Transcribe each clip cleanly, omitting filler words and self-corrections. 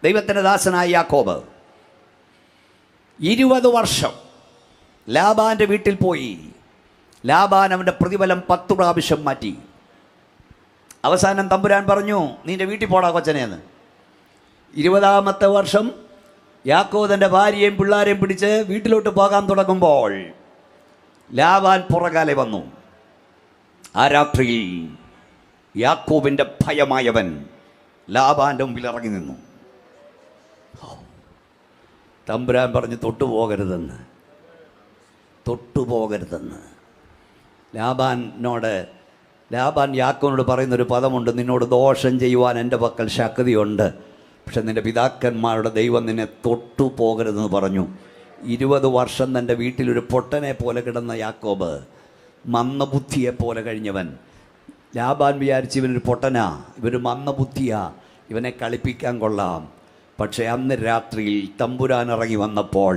ദൈവത്തിൻ്റെ ദാസനായ യാക്കോബ് 20 വർഷം ലാബാൻ്റെ വീട്ടിൽ പോയി. ലാബാൻ അവൻ്റെ പ്രതിഫലം 10 പ്രാവശ്യം മാറ്റി. അവസാനം തമ്പുരാൻ പറഞ്ഞു, നിൻ്റെ വീട്ടിൽ പോടാ കൊച്ചനെന്ന്. 20ാമത്തെ വർഷം യാക്കോബ് തൻ്റെ ഭാര്യയും പിള്ളേരെയും പിടിച്ച് വീട്ടിലോട്ട് പോകാൻ തുടങ്ങുമ്പോൾ ലാബാൻ പുറകാലെ വന്നു. ആ രാത്രിയിൽ യാക്കോബിൻ്റെ ഭയമായവൻ ലാബാൻ്റെ മുമ്പിൽ ഇറങ്ങി നിന്നു. തമ്പുരാൻ പറഞ്ഞു, തൊട്ടുപോകരുതെന്ന്. ലാബാൻ യാക്കോബിനോട് പറയുന്നൊരു പദമുണ്ട്, നിന്നോട് ദോഷം ചെയ്യുവാൻ എൻ്റെ പക്കൽ ശക്തിയുണ്ട്, പക്ഷെ നിൻ്റെ പിതാക്കന്മാരുടെ ദൈവം നിന്നെ തൊട്ടുപോകരുതെന്ന് പറഞ്ഞു. 20 വർഷം തൻ്റെ വീട്ടിലൊരു പൊട്ടനെ പോലെ കിടന്ന യാക്കോബ്, മന്ദബുദ്ധിയെപ്പോലെ കഴിഞ്ഞവൻ. ലാബാൻ വിചാരിച്ച് ഇവനൊരു പൊട്ടനാ, ഇവനൊരു മന്ദബുദ്ധിയാ, ഇവനെ കളിപ്പിക്കാൻ കൊള്ളാം. പക്ഷേ അന്ന് രാത്രിയിൽ തമ്പുരാൻ ഇറങ്ങി വന്നപ്പോൾ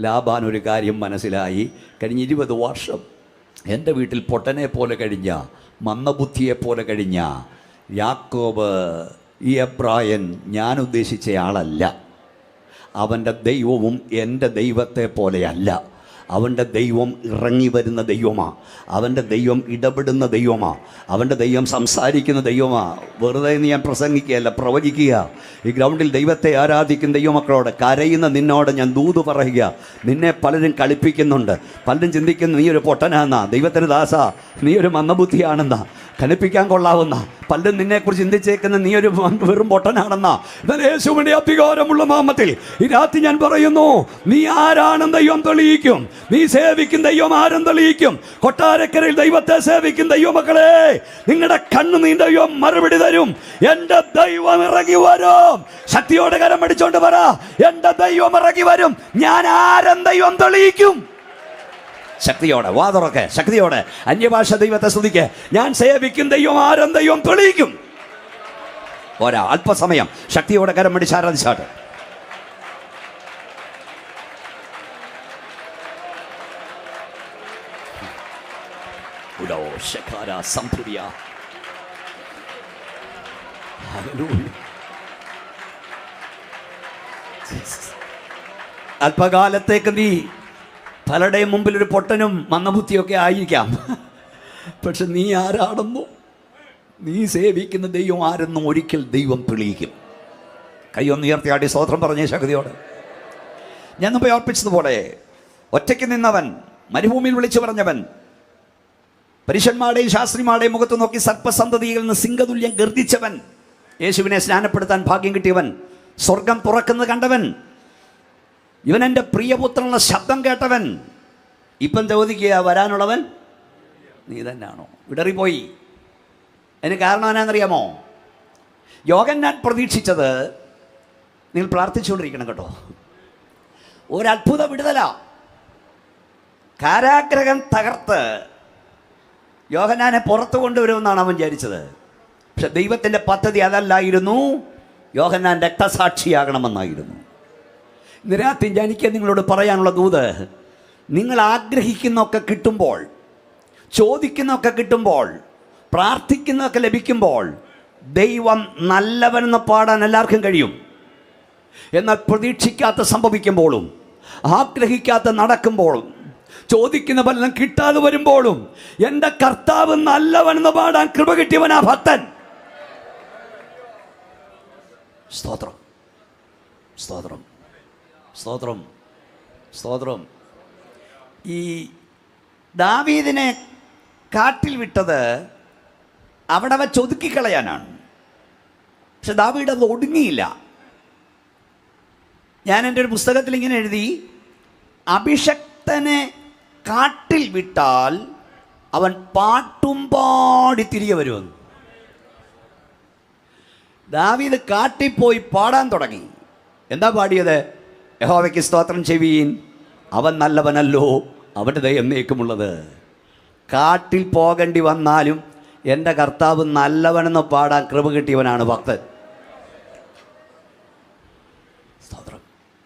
ലാബാൻ ഒരു കാര്യം മനസ്സിലായി. കഴിഞ്ഞ 20 വർഷം എൻ്റെ വീട്ടിൽ പൊട്ടനെ പോലെ കഴിഞ്ഞ, മന്ദബുദ്ധിയെപ്പോലെ കഴിഞ്ഞ യാക്കോബ്, ഈ എബ്രായൻ ഞാൻ ഉദ്ദേശിച്ച ആളല്ല. അവൻ്റെ ദൈവവും എൻ്റെ ദൈവത്തെ പോലെയല്ല. അവൻ്റെ ദൈവം ഇറങ്ങി വരുന്ന ദൈവമാണ്. അവൻ്റെ ദൈവം ഇടപെടുന്ന ദൈവമാണ്. അവൻ്റെ ദൈവം സംസാരിക്കുന്ന ദൈവമാണ്. വെറുതെ ഞാൻ പ്രസംഗിക്കുകയല്ല, പ്രവചിക്കുക. ഈ ഗ്രൗണ്ടിൽ ദൈവത്തെ ആരാധിക്കുന്ന ദൈവമക്കളോട്, കരയുന്ന നിന്നോട് ഞാൻ ദൂത് പറയുക. നിന്നെ പലരും കളിപ്പിക്കുന്നുണ്ട്. പലരും ചിന്തിക്കുന്നു നീ ഒരു പൊട്ടനാണെന്നാ, ദൈവത്തിന് ദാസ നീ ഒരു മന്ദബുദ്ധിയാണെന്നാ, കളിപ്പിക്കാൻ കൊള്ളാവുന്ന. പലരും നിന്നെക്കുറിച്ച് ചിന്തിച്ചേക്കുന്ന നീ ഒരു വെറും പൊട്ടനാണെന്നാ. എന്നാൽ യേശുവിൻ്റെ അധികാരമുള്ള നാമത്തിൽ ഈ രാത്രി ഞാൻ പറയുന്നു, നീ ആരാണെന്ന് ദൈവം തെളിയിക്കും. നീ സേവിക്കുന്ന ദൈവം ആരും തെളിയിക്കും. കൊട്ടാരക്കരയിൽ ദൈവത്തെ സേവിക്കുന്ന ദൈവമക്കളെ, നിങ്ങളുടെ കണ്ണുനീർ ദൈവം മറുപടി തരും. എൻ്റെ ദൈവം ഇറങ്ങി വരും. ശക്തിയോടെ കരം അടിച്ചോണ്ട് പറ, എൻ്റെ ദൈവം ഇറങ്ങി വരും. ഞാൻ ആരും ദൈവം തെളിയിക്കും. ശക്തിയോടെ വാ തുറക്കെ, ശക്തിയോടെ അന്യഭാഷ ദൈവത്തെ സ്തുതിക്ക്. ഞാൻ സേവിക്കും ദൈവം ആരും ദൈവം തെളിയിക്കും. പോരാ, അല്പസമയം ശക്തിയോടെ കരം അടിച്ച് ആരാധിച്ചാട്ട്. അല്പകാലത്തേക്ക് നീ പലരുടെയും മുമ്പിൽ ഒരു പൊട്ടനും മന്ദബുദ്ധിയൊക്കെ ആയിരിക്കാം. പക്ഷെ നീ ആരാണെന്നോ, നീ സേവിക്കുന്ന ദൈവം ആരെന്നും ഒരിക്കൽ ദൈവം തെളിയിക്കും. കൈയൊന്ന് ഉയർത്തിയാടി സ്തോത്രം പറഞ്ഞേ ശക്തിയോടെ. ഞാൻ മുമ്പ് ഓർപ്പിച്ചതുപോലെ, ഒറ്റയ്ക്ക് നിന്നവൻ, മരുഭൂമിയിൽ വിളിച്ചു പറഞ്ഞവൻ, പരീശന്മാരുടെയും ശാസ്ത്രിമാരുടെയും മുഖത്ത് നോക്കി സർപ്പസന്തതിയിൽ നിന്ന് സിംഹതുല്യം ഗർജിച്ചവൻ, യേശുവിനെ സ്നാനപ്പെടുത്താൻ ഭാഗ്യം കിട്ടിയവൻ, സ്വർഗം തുറക്കുന്നത് കണ്ടവൻ, ഇവൻ എൻ്റെ പ്രിയപുത്രനുള്ള ശബ്ദം കേട്ടവൻ, ഇപ്പം ചോദിക്കുക വരാനുള്ളവൻ നീ തന്നെയാണോ? വിടറിപ്പോയി. അതിന് കാരണം എന്നാണെന്നറിയാമോ? യോഹന്നാൻ പ്രതീക്ഷിച്ചത്, നിങ്ങൾ പ്രാർത്ഥിച്ചുകൊണ്ടിരിക്കണം കേട്ടോ, ഒരത്ഭുത വിടുതല. കാരാഗ്രഹം തകർത്ത് യോഹന്നാനെ പുറത്തു കൊണ്ടുവരുമെന്നാണ് അവൻ വിചാരിച്ചത്. പക്ഷെ ദൈവത്തിൻ്റെ പദ്ധതി അതല്ലായിരുന്നു. യോഹന്നാൻ രക്തസാക്ഷിയാകണമെന്നായിരുന്നു. ഇന്ന് രാത്രി എനിക്ക് നിങ്ങളോട് പറയാനുള്ള ദൂത്, നിങ്ങൾ ആഗ്രഹിക്കുന്നൊക്കെ കിട്ടുമ്പോൾ, ചോദിക്കുന്നൊക്കെ കിട്ടുമ്പോൾ, പ്രാർത്ഥിക്കുന്നതൊക്കെ ലഭിക്കുമ്പോൾ ദൈവം നല്ലവനെന്ന് പാടാൻ എല്ലാവർക്കും കഴിയും. എന്നാൽ പ്രതീക്ഷിക്കാത്ത സംഭവിക്കുമ്പോഴും, ആഗ്രഹിക്കാത്ത നടക്കുമ്പോഴും, ചോദിക്കുന്ന പലതും കിട്ടാതെ വരുമ്പോഴും എൻ്റെ കർത്താവ് നല്ലവനെന്ന് പാടാൻ കൃപ കിട്ടിയവനാ ഭക്തൻ. സ്തോത്രം, സ്തോത്രം, സ്തോത്രം, സ്തോത്രം. ഈ ദാവീദിനെ കാട്ടിൽ വിട്ടത് അവിടെ വച്ച് ഒതുക്കിക്കളയാനാണ്. പക്ഷെ ദാവീദ് അത് ഒടുങ്ങിയില്ല. ഞാൻ എൻ്റെ ഒരു പുസ്തകത്തിൽ ഇങ്ങനെ എഴുതി, അഭിഷക്തനെ കാട്ടിൽ വിട്ടാൽ അവൻ പാട്ടും പാടി തിരികെ വരുമെന്ന്. ദാവീദ് കാട്ടിൽ പോയി പാടാൻ തുടങ്ങി. എന്താ പാടിയത്? യഹോവയ്ക്ക് സ്തോത്രം ചെയ്യുവീൻ, അവൻ നല്ലവനല്ലോ, അവൻ്റെ ദയ എന്നേക്കുമുള്ളത്. കാട്ടിൽ പോകേണ്ടി വന്നാലും എൻ്റെ കർത്താവ് നല്ലവനെന്ന് പാടാൻ കൃപ കിട്ടിയവനാണ് ഭക്തൻ. സ്തോത്രം.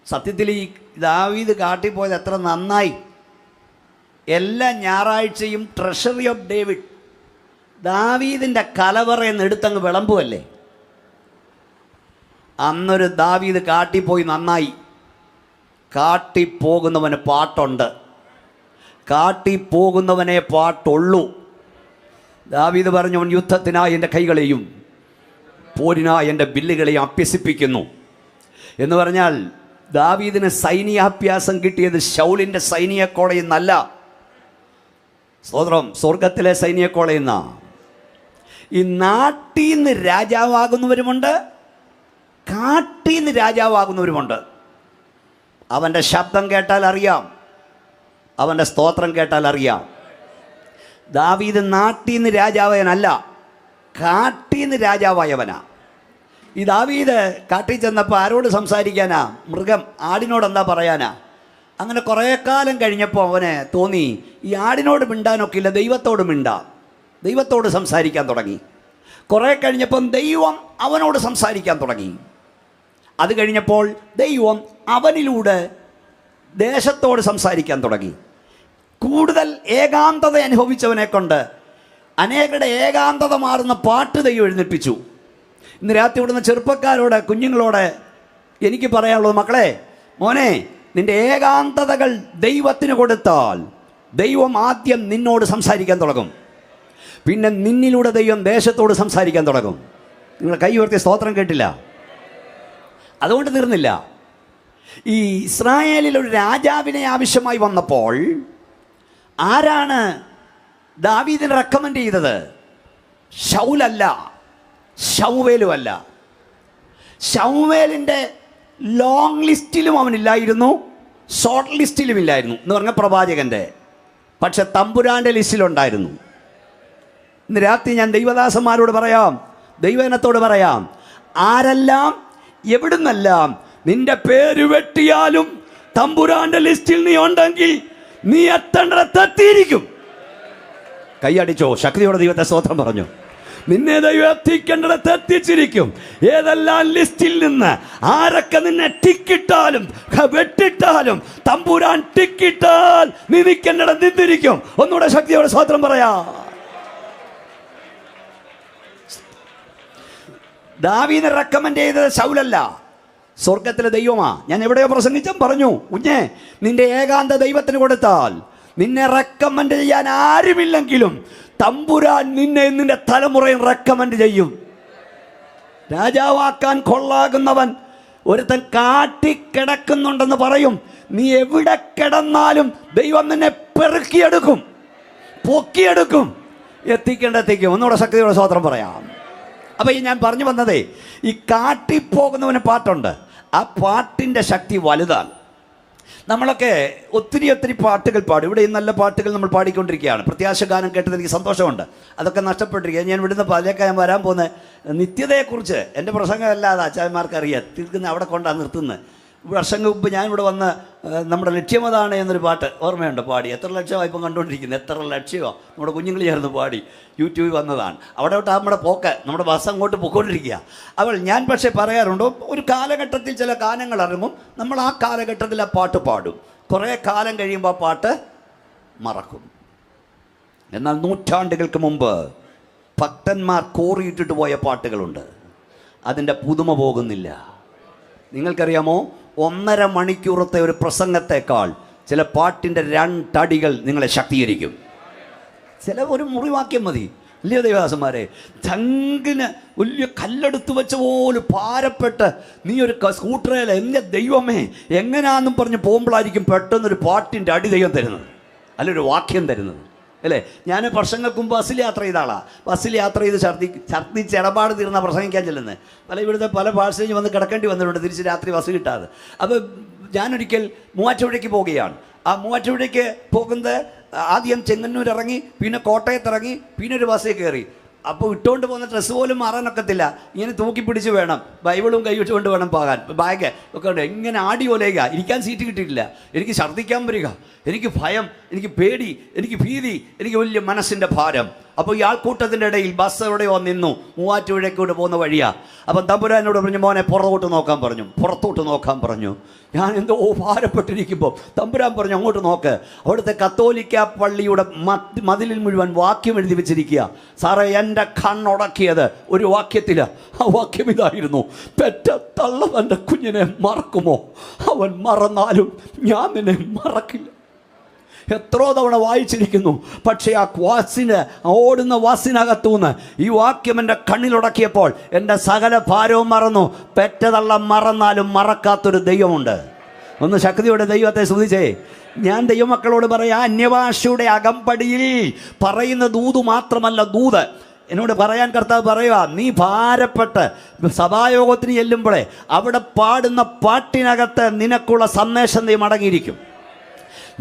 സത്യത്തിൽ ഈ ദാവീദ് കാട്ടിൽ പോയത് എത്ര നന്നായി. എല്ലാ ഞായറാഴ്ചയും ട്രഷറി ഓഫ് ഡേവിഡ്, ദാവീദിൻ്റെ കലവറയെന്ന് എടുത്തങ്ങ് വിളമ്പുമല്ലേ. അന്നൊരു ദാവീദ് കാട്ടിപ്പോയി നന്നായി. കാട്ടിപ്പോകുന്നവന് പാട്ടുണ്ട്, കാട്ടിപ്പോകുന്നവനെ പാട്ടുള്ളൂ. ദാവീദ് പറഞ്ഞു, യുദ്ധത്തിനായി എൻ്റെ കൈകളെയും പോരിനായി എൻ്റെ ബില്ലുകളെയും അഭ്യസിപ്പിക്കുന്നു എന്ന് പറഞ്ഞാൽ ദാവീദിന് സൈനികാഭ്യാസം കിട്ടിയത് ശൗലിൻ്റെ സൈനിക കോളേജിൽ നിന്നല്ല. സ്തോത്രം, സ്വർഗത്തിലെ സൈനിക കോളേജിൽ നിന്നാണ്. ഈ നാട്ടിൽ നിന്ന് രാജാവാകുന്നവരുമുണ്ട്, കാട്ടിൽ നിന്ന് രാജാവാകുന്നവരുമുണ്ട്. അവൻ്റെ ശബ്ദം കേട്ടാൽ അറിയാം, അവൻ്റെ സ്തോത്രം കേട്ടാൽ അറിയാം. ദാവീദ് നാട്ടിൽ നിന്ന് രാജാവായവനല്ല, കാട്ടിൽ നിന്ന് രാജാവായവനാ. ഈ ദാവീദ് കാട്ടിൽ ചെന്നപ്പോൾ ആരോട് സംസാരിക്കാനാ? മൃഗം, ആടിനോട് എന്താ പറയാനാ? അങ്ങനെ കുറേ കാലം കഴിഞ്ഞപ്പോൾ അവന് തോന്നി ഈ ആടിനോട് മിണ്ടാനൊക്കെ ഇല്ല, ദൈവത്തോട് മിണ്ടാം. ദൈവത്തോട് സംസാരിക്കാൻ തുടങ്ങി. കുറേ കഴിഞ്ഞപ്പം ദൈവം അവനോട് സംസാരിക്കാൻ തുടങ്ങി. അത് കഴിഞ്ഞപ്പോൾ ദൈവം അവനിലൂടെ ദേശത്തോട് സംസാരിക്കാൻ തുടങ്ങി. കൂടുതൽ ഏകാന്തത അനുഭവിച്ചവനെ കൊണ്ട് അനേകരുടെ ഏകാന്തത മാറുന്ന പാട്ട് ദൈവം എഴുന്നേൽപ്പിച്ചു. ഇന്ന് രാത്രി ഇവിടുന്ന് ചെറുപ്പക്കാരോട്, കുഞ്ഞുങ്ങളോട് എനിക്ക് പറയാനുള്ളത്, മക്കളെ, മോനെ, നിൻ്റെ ഏകാന്തതകൾ ദൈവത്തിന് കൊടുത്താൽ ദൈവം ആദ്യം നിന്നോട് സംസാരിക്കാൻ തുടങ്ങും. പിന്നെ നിന്നിലൂടെ ദൈവം ദേശത്തോട് സംസാരിക്കാൻ തുടങ്ങും. നിങ്ങൾ കൈ ഉയർത്തിയ സ്തോത്രം കേട്ടില്ല? അതുകൊണ്ട് തീർന്നില്ല. ഈ ഇസ്രായേലിൽ ഒരു രാജാവിനെ ആവശ്യമായി വന്നപ്പോൾ ആരാണ് ദാവീദിനെ റെക്കമെൻഡ് ചെയ്തത്? ശൗലല്ല, ശൗവേലുമല്ല. ശൗവേലിൻ്റെ ലോങ് ലിസ്റ്റിലും അവനില്ലായിരുന്നു, ഷോർട്ട് ലിസ്റ്റിലും ഇല്ലായിരുന്നു എന്ന് പറഞ്ഞ പ്രവാചകൻ്റെ. പക്ഷെ തമ്പുരാൻ്റെ ലിസ്റ്റിലുണ്ടായിരുന്നു. ഇന്ന് രാത്രി ഞാൻ ദൈവദാസന്മാരോട് പറയാം, ദൈവജനത്തോട് പറയാം, ആരെല്ലാം എവിടുന്നെല്ലാം നിന്റെ പേര് വെട്ടിയാലും തമ്പുരാന്റെ ലിസ്റ്റിൽ നീ ഉണ്ടെങ്കിൽ നീ എത്തേണ്ടതെത്തിയിരിക്കും. കൈയടിച്ചോ, ശക്തിയോടെ ദൈവത്തെ സ്തോത്രം പറഞ്ഞു. നിന്നെ ദൈവം എത്തിക്കേണ്ടത് എത്തിച്ചിരിക്കും. ഏതെല്ലാം ലിസ്റ്റിൽ നിന്ന് ആരൊക്കെ നിന്നെ ടിക്കിട്ടാലും വെട്ടിട്ടാലും തമ്പുരാൻ ടിക്കിട്ടാൽ നീ നിൽക്കേണ്ടത് നിന്നിരിക്കും. ഒന്നുകൂടെ ശക്തിയോടെ സ്തോത്രം പറയാ. ദാവീദിനെ റെക്കമെൻഡ് ചെയ്തത് ശൗലല്ല, സ്വർഗത്തിലെ ദൈവമാ. ഞാൻ എവിടെയോ പ്രസംഗിച്ചും പറഞ്ഞു, കുഞ്ഞേ, നിന്റെ ഏകാന്ത ദൈവത്തിന് കൊടുത്താൽ നിന്നെ റെക്കമെൻഡ് ചെയ്യാൻ ആരുമില്ലെങ്കിലും തമ്പുരാൻ നിന്നെ നിന്റെ തലമുറയും റെക്കമെൻഡ് ചെയ്യും. രാജാവാക്കാൻ കൊള്ളാകുന്നവൻ ഒരുത്തൻ കാട്ടിക്കിടക്കുന്നുണ്ടെന്ന് പറയും. നീ എവിടെ കിടന്നാലും ദൈവം നിന്നെ പെറുക്കിയെടുക്കും, പൊക്കിയെടുക്കും, എത്തിക്കും. ഒന്നുകൂടെ ശക്തിയോടെ സ്തോത്രം പറയാം. അപ്പോൾ ഈ ഞാൻ പറഞ്ഞു വന്നതേ, ഈ കാട്ടിപ്പോകുന്നവന് പാട്ടുണ്ട്. ആ പാട്ടിൻ്റെ ശക്തി വലുതാണ്. നമ്മളൊക്കെ ഒത്തിരി പാട്ടുകൾ പാടും. ഇവിടെ ഈ നല്ല പാട്ടുകൾ നമ്മൾ പാടിക്കൊണ്ടിരിക്കുകയാണ്. പ്രത്യാശ ഗാനം കേട്ടത് എനിക്ക് സന്തോഷമുണ്ട്. അതൊക്കെ നഷ്ടപ്പെട്ടിരിക്കുക. ഞാൻ ഇവിടുന്ന് അതിലേക്ക് ഞാൻ വരാൻ പോകുന്ന നിത്യതയെക്കുറിച്ച് എൻ്റെ പ്രസംഗമല്ലാതെ അച്ചായന്മാർക്ക് അറിയാം. തീർക്കുന്ന അവിടെ കൊണ്ടാണ് നിർത്തുന്നത്. വർഷങ്ങൾക്ക് മുമ്പ് ഞാനിവിടെ വന്ന് നമ്മുടെ ലക്ഷ്യമതാണ് എന്നൊരു പാട്ട് ഓർമ്മയുണ്ട്, പാടി. എത്ര ലക്ഷമാണ് ഇപ്പം കണ്ടുകൊണ്ടിരിക്കുന്നത്? എത്ര ലക്ഷ്യമാണ് നമ്മുടെ കുഞ്ഞുങ്ങൾ ചേർന്ന് പാടി യൂട്യൂബിൽ വന്നതാണ്. അവിടെ തൊട്ട് നമ്മുടെ പോക്ക്, നമ്മുടെ ബസ് അങ്ങോട്ട് പോയിക്കൊണ്ടിരിക്കുക. അവൾ ഞാൻ പക്ഷേ പറയാറുണ്ട്, ഒരു കാലഘട്ടത്തിൽ ചില ഗാനങ്ങൾ ഇറങ്ങും, നമ്മൾ ആ കാലഘട്ടത്തിൽ ആ പാട്ട് പാടും. കുറേ കാലം കഴിയുമ്പോൾ ആ പാട്ട് മറക്കും. എന്നാൽ നൂറ്റാണ്ടുകൾക്ക് മുമ്പ് ഭക്തന്മാർ കോറിയിട്ടിട്ട് പോയ പാട്ടുകളുണ്ട്, അതിൻ്റെ പുതുമ പോകുന്നില്ല. നിങ്ങൾക്കറിയാമോ, 1.5 മണിക്കൂറത്തെ ഒരു പ്രസംഗത്തെക്കാൾ ചില പാട്ടിൻ്റെ 2 അടികൾ നിങ്ങളെ ശക്തീകരിക്കും. ചില ഒരു മുറിവാക്യം മതി, വലിയ ദൈവദാസന്മാരെ, ചങ്കിന് വലിയ കല്ലെടുത്ത് വെച്ച പോലെ ഭാരപ്പെട്ട് നീ ഒരു സ്കൂട്ടറിൽ എൻ്റെ ദൈവമേ എങ്ങനെയാണെന്നും പറഞ്ഞ് പോകുമ്പോഴായിരിക്കും പെട്ടെന്നൊരു പാട്ടിൻ്റെ അടി ദൈവം തരുന്നത്, അല്ലൊരു വാക്യം തരുന്നത്, അല്ലേ? ഞാൻ വർഷങ്ങൾക്ക് മുമ്പ് ബസ്സിൽ യാത്ര ചെയ്ത ആളാണ്. ബസ്സിൽ യാത്ര ചെയ്ത് ഛർദ്ദിച്ച് ഇടപാട് തീർന്ന പ്രസംഗിക്കാൻ ചെല്ലുന്നത്. ഇവിടുത്തെ പല പാഴ്സേജ് വന്ന് കിടക്കേണ്ടി വന്നിട്ടുണ്ട്, തിരിച്ച് രാത്രി ബസ് കിട്ടാതെ. അപ്പോൾ ഞാനൊരിക്കൽ മൂവാറ്റുപുഴയ്ക്ക് പോവുകയാണ്. ആ മൂവാറ്റുപുഴയ്ക്ക് പോകുന്നത് ആദ്യം ചെങ്ങന്നൂർ ഇറങ്ങി, പിന്നെ കോട്ടയത്ത് ഇറങ്ങി, പിന്നെ ഒരു ബസ്സിൽ കയറി. അപ്പോൾ ഇട്ടുകൊണ്ട് പോകുന്ന ഡ്രസ്സ് പോലും മാറാനൊക്കത്തില്ല, ഇങ്ങനെ തൂക്കി പിടിച്ച് വേണം, ബൈബിളും കൈവിട്ടുകൊണ്ട് വേണം പോകാൻ. ബാഗ് ഒക്കെ ഉണ്ട്, എങ്ങനെ ആടി പോലേക. ഇരിക്കാൻ സീറ്റ് കിട്ടിയിട്ടില്ല, എനിക്ക് ഛർദ്ദിക്കാൻ വരിക, എനിക്ക് ഭയം, എനിക്ക് പേടി, എനിക്ക് ഭീതി, എനിക്ക് വലിയ മനസ്സിൻ്റെ ഭാരം. അപ്പോൾ ഈ ആൾക്കൂട്ടത്തിൻ്റെ ഇടയിൽ ബസ് എവിടെയോ നിന്നു, മൂവാറ്റുപുഴയ്ക്കോട്ട് പോകുന്ന വഴിയാ. അപ്പം തമ്പുരാനോട് പറഞ്ഞു, മോനെ പുറത്തോട്ട് നോക്കാൻ പറഞ്ഞു. പുറത്തോട്ട് നോക്കാൻ പറഞ്ഞു. ഞാൻ എന്തോ ഭാരപ്പെട്ടിരിക്കുമ്പോൾ തമ്പുരാൻ പറഞ്ഞു, അങ്ങോട്ട് നോക്ക്. അവിടുത്തെ കത്തോലിക്ക പള്ളിയുടെ മതിലിൽ മുഴുവൻ വാക്യം എഴുതി വെച്ചിരിക്കുക. സാറേ, എൻ്റെ കണ്ണുടക്കിയത് ഒരു വാക്യത്തിൽ. ആ വാക്യം ഇതായിരുന്നു: പെറ്റ തള്ള തൻ്റെ കുഞ്ഞിനെ മറക്കുമോ? അവൻ മറന്നാലും ഞാൻ നിന്നെ മറക്കില്ല. എത്രയോ തവണ വായിച്ചിരിക്കുന്നു. പക്ഷേ ആ ഓടുന്ന വാസിനകത്തുനിന്ന് ഈ വാക്യം എൻ്റെ കണ്ണിലുടക്കിയപ്പോൾ എൻ്റെ സകല ഭാരവും മറന്നു. പെറ്റതള്ള മറന്നാലും മറക്കാത്തൊരു ദൈവമുണ്ട്. ഒന്ന് ശക്തിയോടെ ദൈവത്തെ സ്തുതിച്ചേ. ഞാൻ ദൈവമക്കളോട് പറയാം, അന്യഭാഷയുടെ അകമ്പടിയിൽ പറയുന്ന ദൂത് മാത്രമല്ല ദൂത്. എന്നോട് പറയാൻ കർത്താവ് പറയുക, നീ ഭാരപ്പെട്ട് സഭായോഗത്തിന് ചെല്ലുമ്പോഴേ അവിടെ പാടുന്ന പാട്ടിനകത്ത് നിനക്കുള്ള സന്ദേശം നീ മടങ്ങിയിരിക്കും.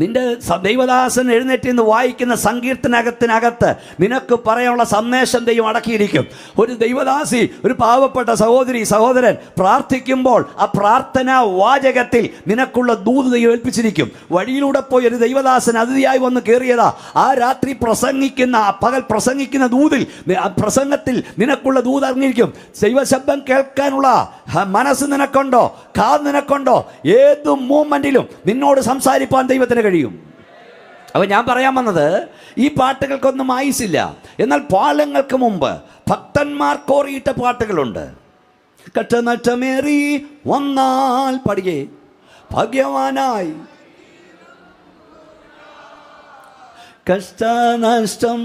നിന്റെ ദൈവദാസൻ എഴുന്നേറ്റ് നിന്ന് വായിക്കുന്ന സങ്കീർത്തനകത്തിനകത്ത് നിനക്ക് പറയാനുള്ള സന്ദേശം ദൈവം അടക്കിയിരിക്കും. ഒരു ദൈവദാസി, ഒരു പാവപ്പെട്ട സഹോദരി സഹോദരൻ പ്രാർത്ഥിക്കുമ്പോൾ ആ പ്രാർത്ഥനാ വാചകത്തിൽ നിനക്കുള്ള ദൂത് ദൈവം ഏൽപ്പിച്ചിരിക്കും. വഴിയിലൂടെ പോയി ഒരു ദൈവദാസൻ അതിഥിയായി വന്ന് കയറിയതാ. ആ രാത്രി പകൽ പ്രസംഗിക്കുന്ന ദൂതിൽ, പ്രസംഗത്തിൽ നിനക്കുള്ള ദൂത് അറിഞ്ഞിരിക്കും. ദൈവശബ്ദം കേൾക്കാനുള്ള മനസ്സ് നിനക്കുണ്ടോ? കാത് നിനക്കുണ്ടോ? ഏത് മൂമെന്റിലും നിന്നോട് സംസാരിപ്പാൻ ദൈവത്തിന് കഴിയും. അപ്പോൾ ഞാൻ പറയാൻ വന്നത്, ഈ പാട്ടുകൾക്കൊന്നും ആയുസില്ല. എന്നാൽ പാലങ്ങൾക്ക് മുമ്പ് ഭക്തന്മാർ കോറിയിട്ട പാട്ടുകളുണ്ട്. കട്ടനട്ടമേറി വന്നാൽ പഠികേ ഭാഗ്യവാനായി, കഷ്ടനഷ്ടം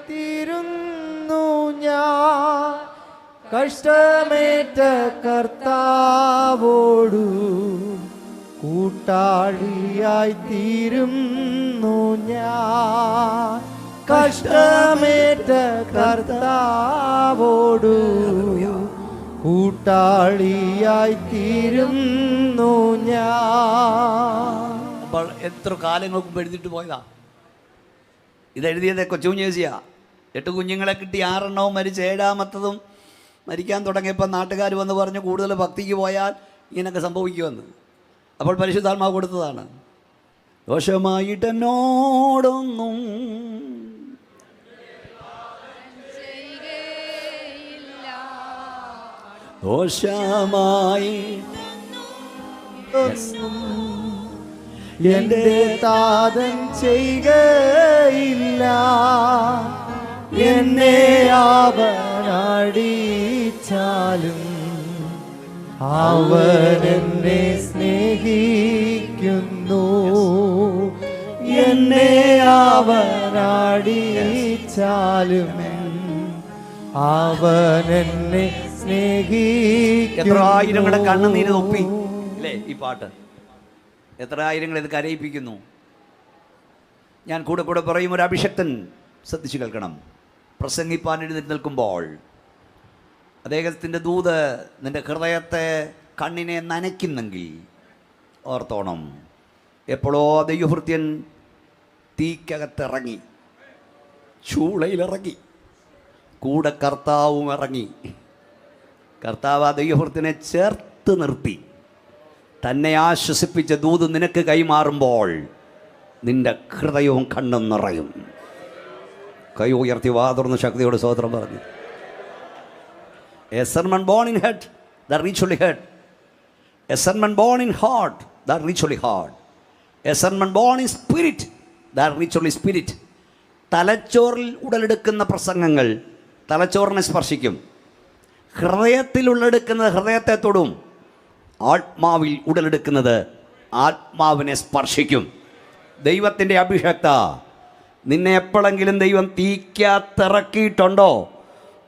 തീരുന്നു ഞാൻ, കഷ്ടമേറ്റ കർത്താവോടു കൂട്ടാളിയായി തീരുന്നു ഞാൻ. കഷ്ടമേറ്റ കർത്താവോടു കൂട്ടാളിയായി തീരുന്നു ഞാൻ. അപ്പോൾ എത്ര കാലങ്ങൾക്ക് മുമ്പ് എഴുതിയിട്ട് പോയതാ. ഇതെഴുതിയത് കൊച്ചുകുഞ്ഞേസിയാ. 8 കുഞ്ഞുങ്ങളെ കിട്ടി, 6 എണ്ണവും മരിച്ച്, 7ാമത്തതും മരിക്കാൻ തുടങ്ങിയപ്പോൾ നാട്ടുകാർ വന്ന് പറഞ്ഞു, കൂടുതൽ ഭക്തിക്ക് പോയാൽ ഇങ്ങനെയൊക്കെ സംഭവിക്കുമെന്ന്. അപ്പോൾ പരിശുദ്ധാത്മാവ് കൊടുത്തതാണ്. ദോഷമായിട്ടെന്നോടൊന്നും ദോഷമായി എന്റെ താതൻ ചെയ്യുകയില്ല. എന്നെ അവനടിച്ചാലും അവൻ എന്നെ സ്നേഹിക്കുന്നു. എന്നെ അവനടിച്ചാലും അവൻ എന്നെ സ്നേഹിക്കുന്നു. എത്ര ആയിരങ്ങളുടെ കണ്ണുനീര് തൊപ്പി അല്ലേ ഈ പാട്ട്? എത്ര ആയിരങ്ങൾ ഇത് കരയിപ്പിക്കുന്നു. ഞാൻ കൂടെ കൂടെ പറയും, ഒരു അഭിഷക്തൻ ശ്രദ്ധിച്ചു കേൾക്കണം. പ്രസംഗിപ്പാൻ എഴുന്നേറ്റ് നിൽക്കുമ്പോൾ അദ്ദേഹത്തിൻ്റെ ദൂത് നിൻ്റെ ഹൃദയത്തെ, കണ്ണിനെ നനയ്ക്കുന്നെങ്കിൽ ഓർത്തോണം, എപ്പോഴോ ദൈവഭൃത്യൻ തീക്കകത്തിറങ്ങി, ചൂളയിലിറങ്ങി, കൂടെ കർത്താവും ഇറങ്ങി. കർത്താവ് ആ ദൈവഭൃത്യനെ ചേർത്ത് നിർത്തി തന്നെ ആശ്വസിപ്പിച്ച ദൂത് നിനക്ക് കൈമാറുമ്പോൾ നിന്റെ ഹൃദയവും കണ്ണും നിറയും. കൈ ഉയർത്തി വാതുറന്ന് ശക്തിയോട് സ്തോത്രം പറഞ്ഞു. A sermon born in head, that richly head. A sermon born in heart, that richly heart. A sermon born in spirit, that richly spirit. തലച്ചോറിൽ ഉടലെടുക്കുന്ന പ്രസംഗങ്ങൾ തലച്ചോറിനെ സ്പർശിക്കും. ഹൃദയത്തിൽ ഉടലെടുക്കുന്നത് ഹൃദയത്തെ തൊടും. ആത്മാവിൽ ഉടലെടുക്കുന്നത് ആത്മാവിനെ സ്പർശിക്കും. ദൈവത്തിൻ്റെ അഭിഷക്ത, നിന്നെ എപ്പോഴെങ്കിലും ദൈവം തീക്കകത്തിറക്കിയിട്ടുണ്ടോ?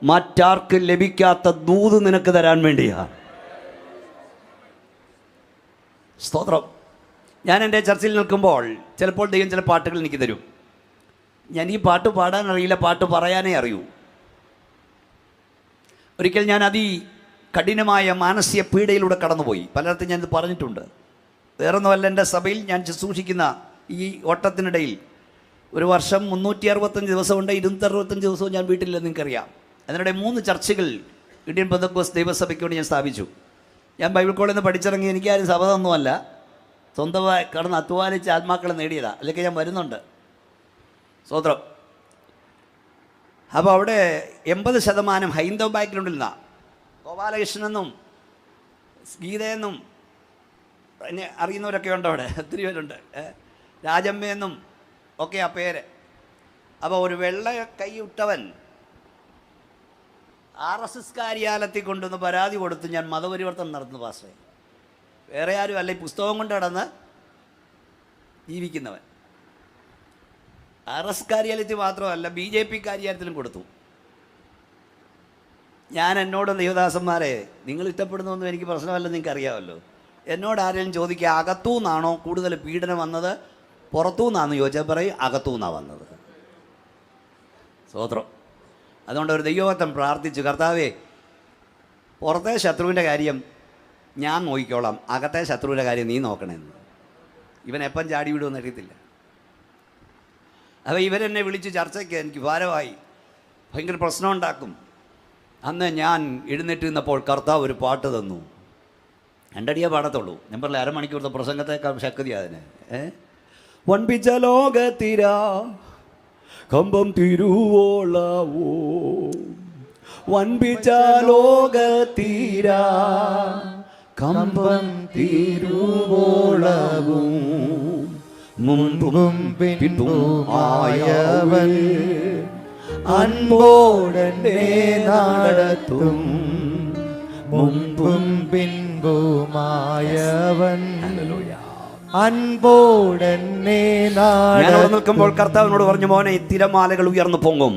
മറ്റാർക്കും ലഭിക്കാത്ത ദൂത് നിനക്ക് തരാൻ വേണ്ടിയാണ്. സ്തോത്രം. ഞാൻ എൻ്റെ ചർച്ചിൽ നിൽക്കുമ്പോൾ ചിലപ്പോൾ ദൈവം ചില പാട്ടുകൾ എനിക്ക് തരും. ഞാൻ ഈ പാട്ട് പാടാൻ അറിയില്ല, പാട്ട് പറയാനേ അറിയൂ. ഒരിക്കൽ ഞാൻ കഠിനമായ മാനസിക പീഡയിലൂടെ കടന്നുപോയി. പലയിടത്തും ഞാനിത് പറഞ്ഞിട്ടുണ്ട്. വേറൊന്നുമല്ല, എൻ്റെ സഭയിൽ ഞാൻ ശുശ്രൂഷിക്കുന്ന ഈ ഓട്ടത്തിനിടയിൽ ഒരു വർഷം 365 ദിവസമുണ്ട്. 265 ദിവസവും ഞാൻ വീട്ടിലില്ലെന്ന് നിങ്ങൾക്കറിയാം. അതിനിടെ 3 ചർച്ചുകൾ ഇന്ത്യൻ പെന്തക്കോസ്ത് ദൈവസഭയ്ക്ക് വേണ്ടി ഞാൻ സ്ഥാപിച്ചു. ഞാൻ ബൈബിൾ കോളേജിൽ നിന്ന് പഠിച്ചിറങ്ങി. എനിക്കാരും സഭ ഒന്നുമല്ല. സ്വന്തമായി കിടന്ന് അധ്വാനിച്ച് ആത്മാക്കളെ നേടിയതാണ്. അല്ലെങ്കിൽ ഞാൻ വരുന്നുണ്ട്. സ്വതന്ത്രം. അപ്പോൾ അവിടെ 80% ഹൈന്ദവ ബാക്ക്ഗ്രൗണ്ടിൽ നിന്നാണ്. ഗോപാലകൃഷ്ണനെന്നും ഗീതയെന്നും എന്നെ അറിയുന്നവരൊക്കെ ഉണ്ട് അവിടെ, ഒത്തിരി പേരുണ്ട്. രാജമ്മയെന്നും ഒക്കെ ആ പേര്. അപ്പോൾ ഒരു വെള്ള കൈയിട്ടവൻ RSS കാര്യാലയത്തിൽ കൊണ്ടുവന്ന് പരാതി കൊടുത്ത് ഞാൻ മതപരിവർത്തനം നടത്തുന്നു പാസ്റ്ററെ. വേറെ ആരും അല്ല, ഈ പുസ്തകം കൊണ്ട് നടന്ന് ജീവിക്കുന്നവൻ. RSS കാര്യാലയത്തിൽ മാത്രമല്ല, BJP കാര്യാലയത്തിലും കൊടുത്തു. ഞാൻ എന്നോട് ദൈവദാസന്മാരെ, നിങ്ങൾ ഇഷ്ടപ്പെടുന്നൊന്നും എനിക്ക് പ്രശ്നമല്ലെന്ന് നിങ്ങൾക്ക് അറിയാമല്ലോ. എന്നോട് ആരെങ്കിലും ചോദിക്കുക അകത്തു നിന്നാണോ കൂടുതൽ പീഡനം വന്നത് പുറത്തു നിന്നാണെന്ന് ചോദിച്ചാൽ പറയും അകത്തു നിന്നാണ് വന്നത്. സ്തോത്രം. അതുകൊണ്ട് ഒരു ദൈവഭക്തൻ പ്രാർത്ഥിച്ചു, കർത്താവേ പുറത്തെ ശത്രുവിൻ്റെ കാര്യം ഞാൻ നോക്കിക്കോളാം, അകത്തെ ശത്രുവിൻ്റെ കാര്യം നീ നോക്കണമെന്ന്. ഇവൻ എപ്പം ചാടി വിടുമെന്ന് അറിയത്തില്ല. അപ്പോൾ ഇവരെന്നെ വിളിച്ച് ചർച്ചയ്ക്ക് എനിക്ക് ഭാരമായി, ഭയങ്കര പ്രശ്നം ഉണ്ടാക്കും. അന്ന് ഞാൻ എഴുന്നേറ്റ് നിന്നപ്പോൾ കർത്താവ് ഒരു പാട്ട് തന്നു. 2 അടിയേ പാടത്തുള്ളൂ. ഞാൻ പറഞ്ഞില്ല, അരമണിക്കൂറത്തെ പ്രസംഗത്തേക്കാൾ ശക്തി അതിന്. വൻപിച്ച ലോകത്തിര കമ്പം തിരുവോളവോ, വൻപിച്ച ലോകത്തിര കമ്പം തിരുവോളവും മുമ്പും പിൻപുമായവൻ അൻപോടനെ നടത്തും മുമ്പും പിൻപുമായവൻ അൻപോടനെ ഞാനവിടെ നിൽക്കുമ്പോൾ കർത്താവിനോട് പറഞ്ഞു, മോനെ, ഈ തിരമാലകൾ ഉയർന്നു പൊങ്ങും,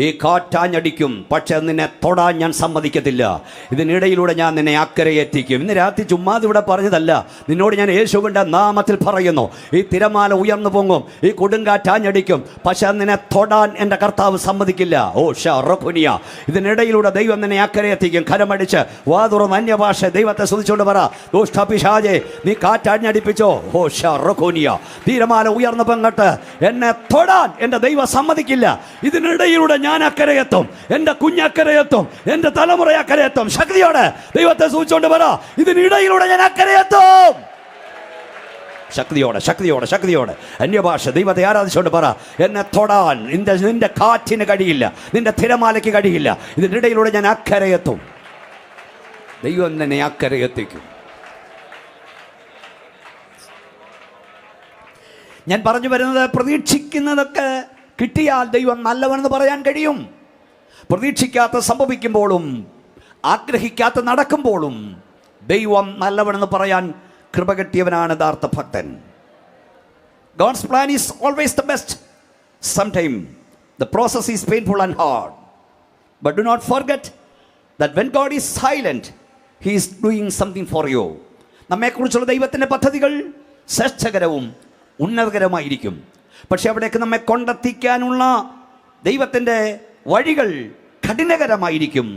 ഈ കാറ്റാഞ്ഞടിക്കും, പക്ഷെ നിന്നെ തൊടാൻ ഞാൻ സമ്മതിക്കത്തില്ല. ഇതിനിടയിലൂടെ ഞാൻ നിന്നെ അക്കരയെത്തിക്കും. ഇന്ന് രാത്രി ചുമ്മാതെ ഇവിടെ പറഞ്ഞതല്ല, നിന്നോട് ഞാൻ യേശുവിൻ്റെ നാമത്തിൽ പറയുന്നു, ഈ തിരമാല ഉയർന്നു പൊങ്ങും, ഈ കൊടുങ്കാറ്റാഞ്ഞടിക്കും, പക്ഷെ നിന്നെ തൊടാൻ എൻ്റെ കർത്താവ് സമ്മതിക്കില്ല. ഓ ഷറഖുനിയ, ഇതിനിടയിലൂടെ ദൈവം നിന്നെ അക്കരയെത്തിക്കും. കരമടിച്ച് വാതുറന്ന് അന്യഭാഷ ദൈവത്തെ സ്തുതിച്ചുകൊണ്ട് പറ, ദുഷ്ടപിശാചേ നീ കാറ്റാഞ്ഞടിപ്പിച്ചോ. ഓ ഷറഖുനിയ, തിരമാല ഉയർന്നു പൊങ്ങട്ട് എന്നെ തൊടാൻ എൻ്റെ ദൈവം സമ്മതിക്കില്ല. ഇതിനിടയിലൂടെ ഞാൻ അക്കരയെത്തും, എൻ്റെ കുഞ്ഞക്കരയെത്തും, എൻ്റെ തലമുറ അക്കരയെത്തും. ശക്തിയോടെ ദൈവത്തെ സൂചിച്ചുകൊണ്ട് പറ, ഇതിനിടയിലൂടെ ഞാൻ അക്കരയെത്തും. ശക്തിയോടെ ശക്തിയോടെ ശക്തിയോടെ അന്യഭാഷ ദൈവത്തെ ആരാധിച്ചുകൊണ്ട് പറ, എന്നെ തൊടാൻ നിന്റെ കാറ്റിന് കഴിയില്ല, നിന്റെ തിരമാലയ്ക്ക് കഴിയില്ല. ഇതിനിടയിലൂടെ ഞാൻ അക്കരയെത്തും. ദൈവം തന്നെ അക്കരയെത്തിക്കും. ഞാൻ പറഞ്ഞു വരുന്നത്, പ്രതീക്ഷിക്കുന്നതൊക്കെ കിട്ടിയാൽ ദൈവം നല്ലവനെന്ന് പറയാൻ കഴിയും. പ്രതീക്ഷിക്കാത്ത സംഭവിക്കുമ്പോഴും ആഗ്രഹിക്കാത്ത നടക്കുമ്പോഴും ദൈവം നല്ലവനെന്ന് പറയാൻ കൃപ കിട്ടിയവനാണ് യഥാർത്ഥ ഭക്തൻ. God's plan is always the best. Sometimes the process is painful and hard. But do not forget that when God is silent, He is doing something for you. നമ്മെക്കുറിച്ചുള്ള ദൈവത്തിൻ്റെ പദ്ധതികൾ ശ്രേഷ്ഠകരവും ഉന്നതകരമായിരിക്കും. പക്ഷെ അവിടേക്ക് നമ്മെ കൊണ്ടെത്തിക്കാനുള്ള ദൈവത്തിൻ്റെ വഴികൾ കഠിനകരമായിരിക്കും,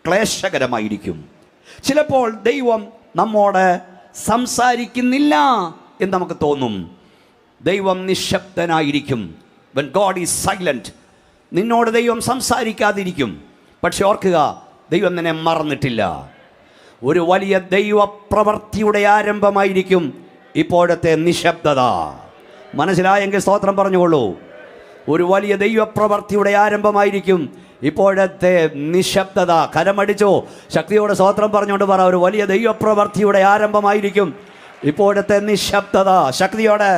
ക്ലേശകരമായിരിക്കും. ചിലപ്പോൾ ദൈവം നമ്മോട് സംസാരിക്കുന്നില്ല എന്ന് നമുക്ക് തോന്നും. ദൈവം നിശബ്ദനായിരിക്കും. When God is silent, നിന്നോട് ദൈവം സംസാരിക്കാതിരിക്കും. പക്ഷെ ഓർക്കുക, ദൈവം നിന്നെ മറന്നിട്ടില്ല. ഒരു വലിയ ദൈവപ്രവൃത്തിയുടെ ആരംഭമായിരിക്കും ഇപ്പോഴത്തെ നിശബ്ദത. മനസ്സിലായെങ്കിൽ സ്തോത്രം പറഞ്ഞുകൊള്ളൂ. ഒരു വലിയ ദൈവപ്രവൃത്തിയുടെ ആരംഭമായിരിക്കും ഇപ്പോഴത്തെ നിശബ്ദത. കരമടിച്ചോ, ശക്തിയോടെ സ്തോത്രം പറഞ്ഞുകൊണ്ട് പറ, ഒരു വലിയ ദൈവപ്രവൃത്തിയുടെ ആരംഭമായിരിക്കും ഇപ്പോഴത്തെ നിശബ്ദത. ശക്തിയോടെ.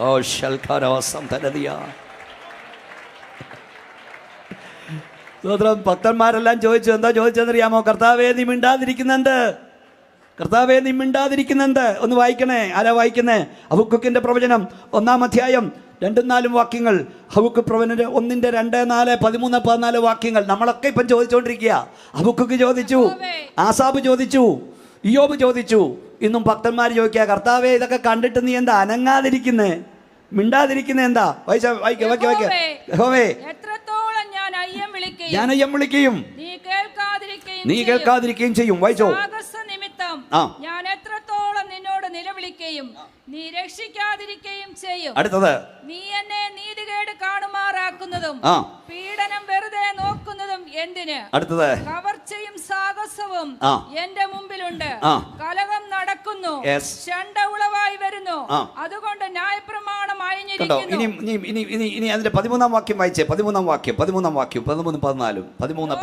ഓ ശൽഖാരവസം തനദിയ. സ്തോത്രം. ഭക്തന്മാരെല്ലാം ചോദിച്ചു, എന്താ ചോദിച്ചതെന്നറിയാമോ? കർത്താവേ നീ മിണ്ടാതിരിക്കുന്നുണ്ട്, കർത്താവേ നീ മിണ്ടാതിരിക്കുന്നുണ്ട്. ഒന്ന് വായിക്കണേ. ആരാ വായിക്കുന്നേ? ഹബക്കൂക്കിന്റെ പ്രവചനം 1-ാം അധ്യായം 2-4 വാക്യങ്ങൾ. ഹബക്കൂക്ക് പ്രവചനം 1-ന്റെ 2, 4, 13, 14 വാക്യങ്ങൾ. നമ്മളൊക്കെ ഇപ്പം ചോദിച്ചുകൊണ്ടിരിക്കുക. ഹബക്കൂക്ക് ചോദിച്ചു, ആസാബ് ചോദിച്ചു, ഇയ്യോബ് ചോദിച്ചു. ഇന്നും ഭക്തന്മാർ ചോദിക്കുക, കർത്താവേ ഇതൊക്കെ കണ്ടിട്ട് നീ എന്താ അനങ്ങാതിരിക്കുന്നേ, മിണ്ടാതിരിക്കുന്നേ എന്താ? ഞാൻ അയ്യം വിളിക്കുകയും നീ കേൾക്കാതിരിക്കുകയും ചെയ്യും. വായിച്ചോ. ഞാൻ എത്രത്തോളം നിന്നോട് നിലവിളിക്കുകയും നീ രക്ഷിക്കാതിരിക്കുകയും ചെയ്യും. അടുത്തത്, നീ എന്നെ നീതികേട് കാണുമാറാക്കുന്നതും പീഡനം വെറുതെ നോക്കുന്നതും എന്തിന്? അടുത്തത്, കവർച്ചയും സാഹസവും ആ. എന്റെ മുമ്പിലുണ്ട്. ആ. കലഹം നടക്കുന്നു, Yes. ശണ്ഠ ഉളവായി വരുന്നു. ആ. അതുകൊണ്ട് ന്യായപ്രമാണം കണ്ടോ? അയഞ്ഞിരിക്കുന്നു. ഇനി അതിന്റെ 13-ാം വാക്യം വായിച്ചേ. 13-ാം വാക്യം 13, 14.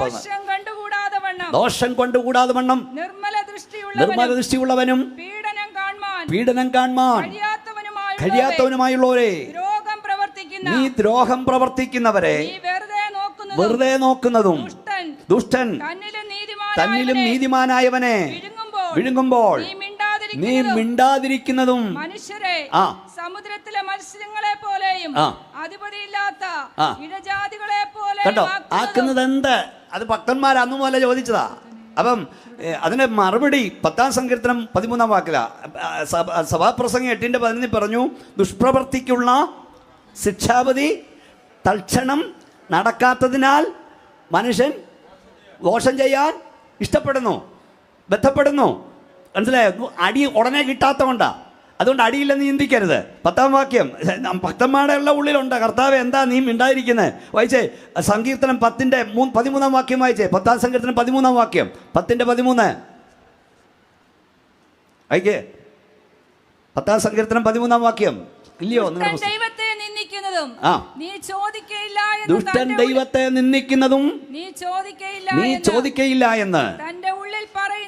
ദോഷം കണ്ടുകൂടാതെ വണ്ണം, ദോഷം കൊണ്ടുകൂടാതെ വണ്ണം നിർമ്മല നിർമ്മല ദൃഷ്ടിയുള്ളവനും പീഡനം കാൺമാൻ കഴിയാത്തവനുമായുള്ളവരെ, നീ ദ്രോഹം പ്രവർത്തിക്കുന്നവരെ വെറുതെ നോക്കുന്നതും ദുഷ്ടൻ തന്നിലും നീതിമാനായവനെ വിഴുങ്ങുമ്പോൾ നീ മിണ്ടാതിരിക്കുന്നതും മനുഷ്യരെ സമുദ്രത്തിലെ മത്സ്യങ്ങളെ പോലെയും അധിപതിയില്ലാത്ത ഇഴജാതികളെ പോലെ കണ്ടോ ആക്കുന്നത് എന്ത്? അത് ഭക്തന്മാർ അന്നു പോലെ ചോദിച്ചതാ. അപ്പം അതിന്റെ മറുപടി 10-ാം സങ്കീർത്തനം 13-ാം വാക്കില. സഭാപ്രസംഗം 8:11 പറഞ്ഞു, ദുഷ്പ്രവർത്തിക്കുള്ള ശിക്ഷാപതി തൽക്ഷണം നടക്കാത്തതിനാൽ മനുഷ്യൻ ദോഷം ചെയ്യാൻ ഇഷ്ടപ്പെടുന്നു, ബന്ധപ്പെടുന്നു. മനസ്സിലായോ? അടി ഉടനെ കിട്ടാത്തതുകൊണ്ടാ. അതുകൊണ്ട് അടിയില്ലെന്ന് ചിന്തിക്കരുത്. 10-ാം വാക്യം ഭക്തന്മാരുടെ ഉള്ള ഉള്ളിലുണ്ട്, കർത്താവ് എന്താ നീ മിണ്ടാതിരിക്കുന്നത്? വായിച്ചേ സങ്കീർത്തനം 10-ന്റെ 13-ാം വാക്യം വായിച്ചേ. 10-ാം സങ്കീർത്തനം 13-ാം വാക്യം 10-13 വായിക്കേ. 10-ാം സങ്കീർത്തനം 13-ാം വാക്യം ഇല്ലയോ? ദൈവത്തെ നിന്ദിക്കുന്നതും നീ ചോദിക്കയില്ല എന്ന്, ദുഷ്ടൻ ദൈവത്തെ നിന്ദിക്കുന്നതും നീ ചോദിക്കയില്ല എന്ന്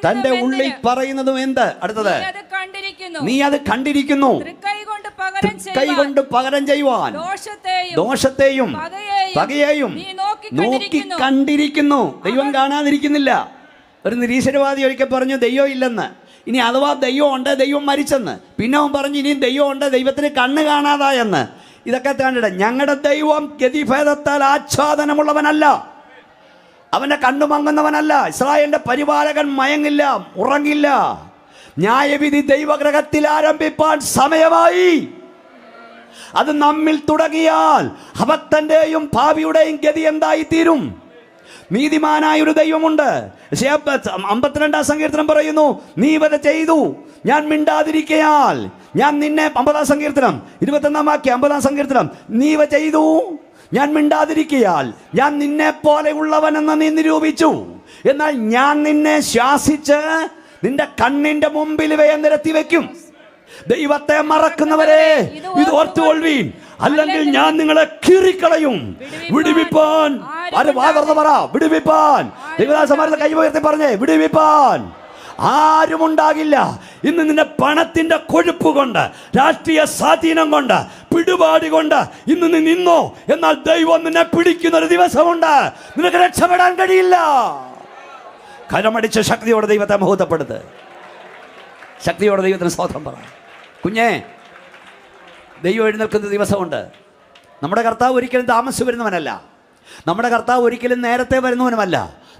തന്റെ ഉള്ളിൽ പറയുന്നതും എന്ത്? അടുത്തത്, നീ അത് കണ്ടിരിക്കുന്നു, കൈകൊണ്ട് പകരം ചെയ്യുവാൻ ദോഷത്തെയും പകയെയും നോക്കി കണ്ടിരിക്കുന്നു. ദൈവം കാണാതിരിക്കുന്നില്ല. ഒരു നിരീശ്വരവാദി ഒരിക്കൽ പറഞ്ഞു ദൈവം ഇല്ലെന്ന്. ഇനി അഥവാ ദൈവം ഉണ്ട്, ദൈവം മരിച്ചെന്ന്. പിന്നെ അവൻ പറഞ്ഞു ഇനിയും ദൈവം ഉണ്ട്, ദൈവത്തിന് കണ്ണ് കാണാതായെന്ന്. ഇതൊക്കെ കണ്ടിട്ട് ഞങ്ങളുടെ ദൈവം ഗതിഭേദത്താൽ ആച്ഛാദനമുള്ളവനല്ല, അവന്റെ കണ്ണുമങ്ങുന്നവനല്ല. ഇസ്രായേലിന്റെ പരിപാലകൻ മയങ്ങില്ല, ഉറങ്ങില്ല. ന്യായവിധി ദൈവഗ്രഹത്തിൽ ആരംഭിപ്പാൻ സമയമായി. അത് നമ്മിൽ തുടങ്ങിയാൽ അഭക്തന്റെയും ഭാവിയുടെയും ഗതി എന്തായി തീരും? നീതിമാനായ ഒരു ദൈവമുണ്ട്. 52-ാം സങ്കീർത്തനം പറയുന്നു, നീ വരെ ചെയ്തു, ഞാൻ മിണ്ടാതിരിക്കയാൽ ഞാൻ നിന്നെ. 50-ാം സങ്കീർത്തനം 21-ാം വാക്യം 50-ാം സങ്കീർത്തനം, നീ വ ചെയ്തു, ഞാൻ മിണ്ടാതിരിക്കയാൽ ഞാൻ നിന്നെ പോലെ ഉള്ളവനെന്ന് നീ നിരൂപിച്ചു. എന്നാൽ ഞാൻ നിന്നെ ശാസിച്ച് നിന്റെ കണ്ണിന്റെ മുമ്പിൽ ഇവയെ നിരത്തി വെക്കും. ദൈവത്തെ മറക്കുന്നവരെ ഇത് ഓർത്തുകൊള്ളുവീൻ, അല്ലെങ്കിൽ ഞാൻ നിങ്ങളെ കീറിക്കളയും. വിടുവിപ്പാൻ വിടുവിപ്പാൻ. ദൈവദാസന്മാരുടെ കൈ ഉയർത്തി പറഞ്ഞേ, വിടുവിപ്പാൻ ആരുമുണ്ടാകില്ല. ഇന്ന് നിന്റെ പണത്തിന്റെ കൊഴുപ്പ് കൊണ്ട്, രാഷ്ട്രീയ സ്വാധീനം കൊണ്ട്, പിടിപാടി കൊണ്ട് ഇന്ന് നീ നിന്നോ, എന്നാൽ ദൈവം നിന്നെ പിടിക്കുന്ന ഒരു ദിവസമുണ്ട്. നിനക്ക് രക്ഷപ്പെടാൻ കഴിയില്ല. കരമടിച്ച് ശക്തിയോടെ ദൈവത്തെ മഹത്വപ്പെടുത്ത്. ശക്തിയോടെ ദൈവത്തിന് സ്തോത്രം പറ. കുഞ്ഞേ, ദൈവം എഴുന്നേൽക്കുന്ന ദിവസമുണ്ട്. നമ്മുടെ കർത്താവ് ഒരിക്കലും താമസിച്ചു വരുന്നവനല്ല. നമ്മുടെ കർത്താവ് ഒരിക്കലും നേരത്തെ വരുന്നവനുമല്ല.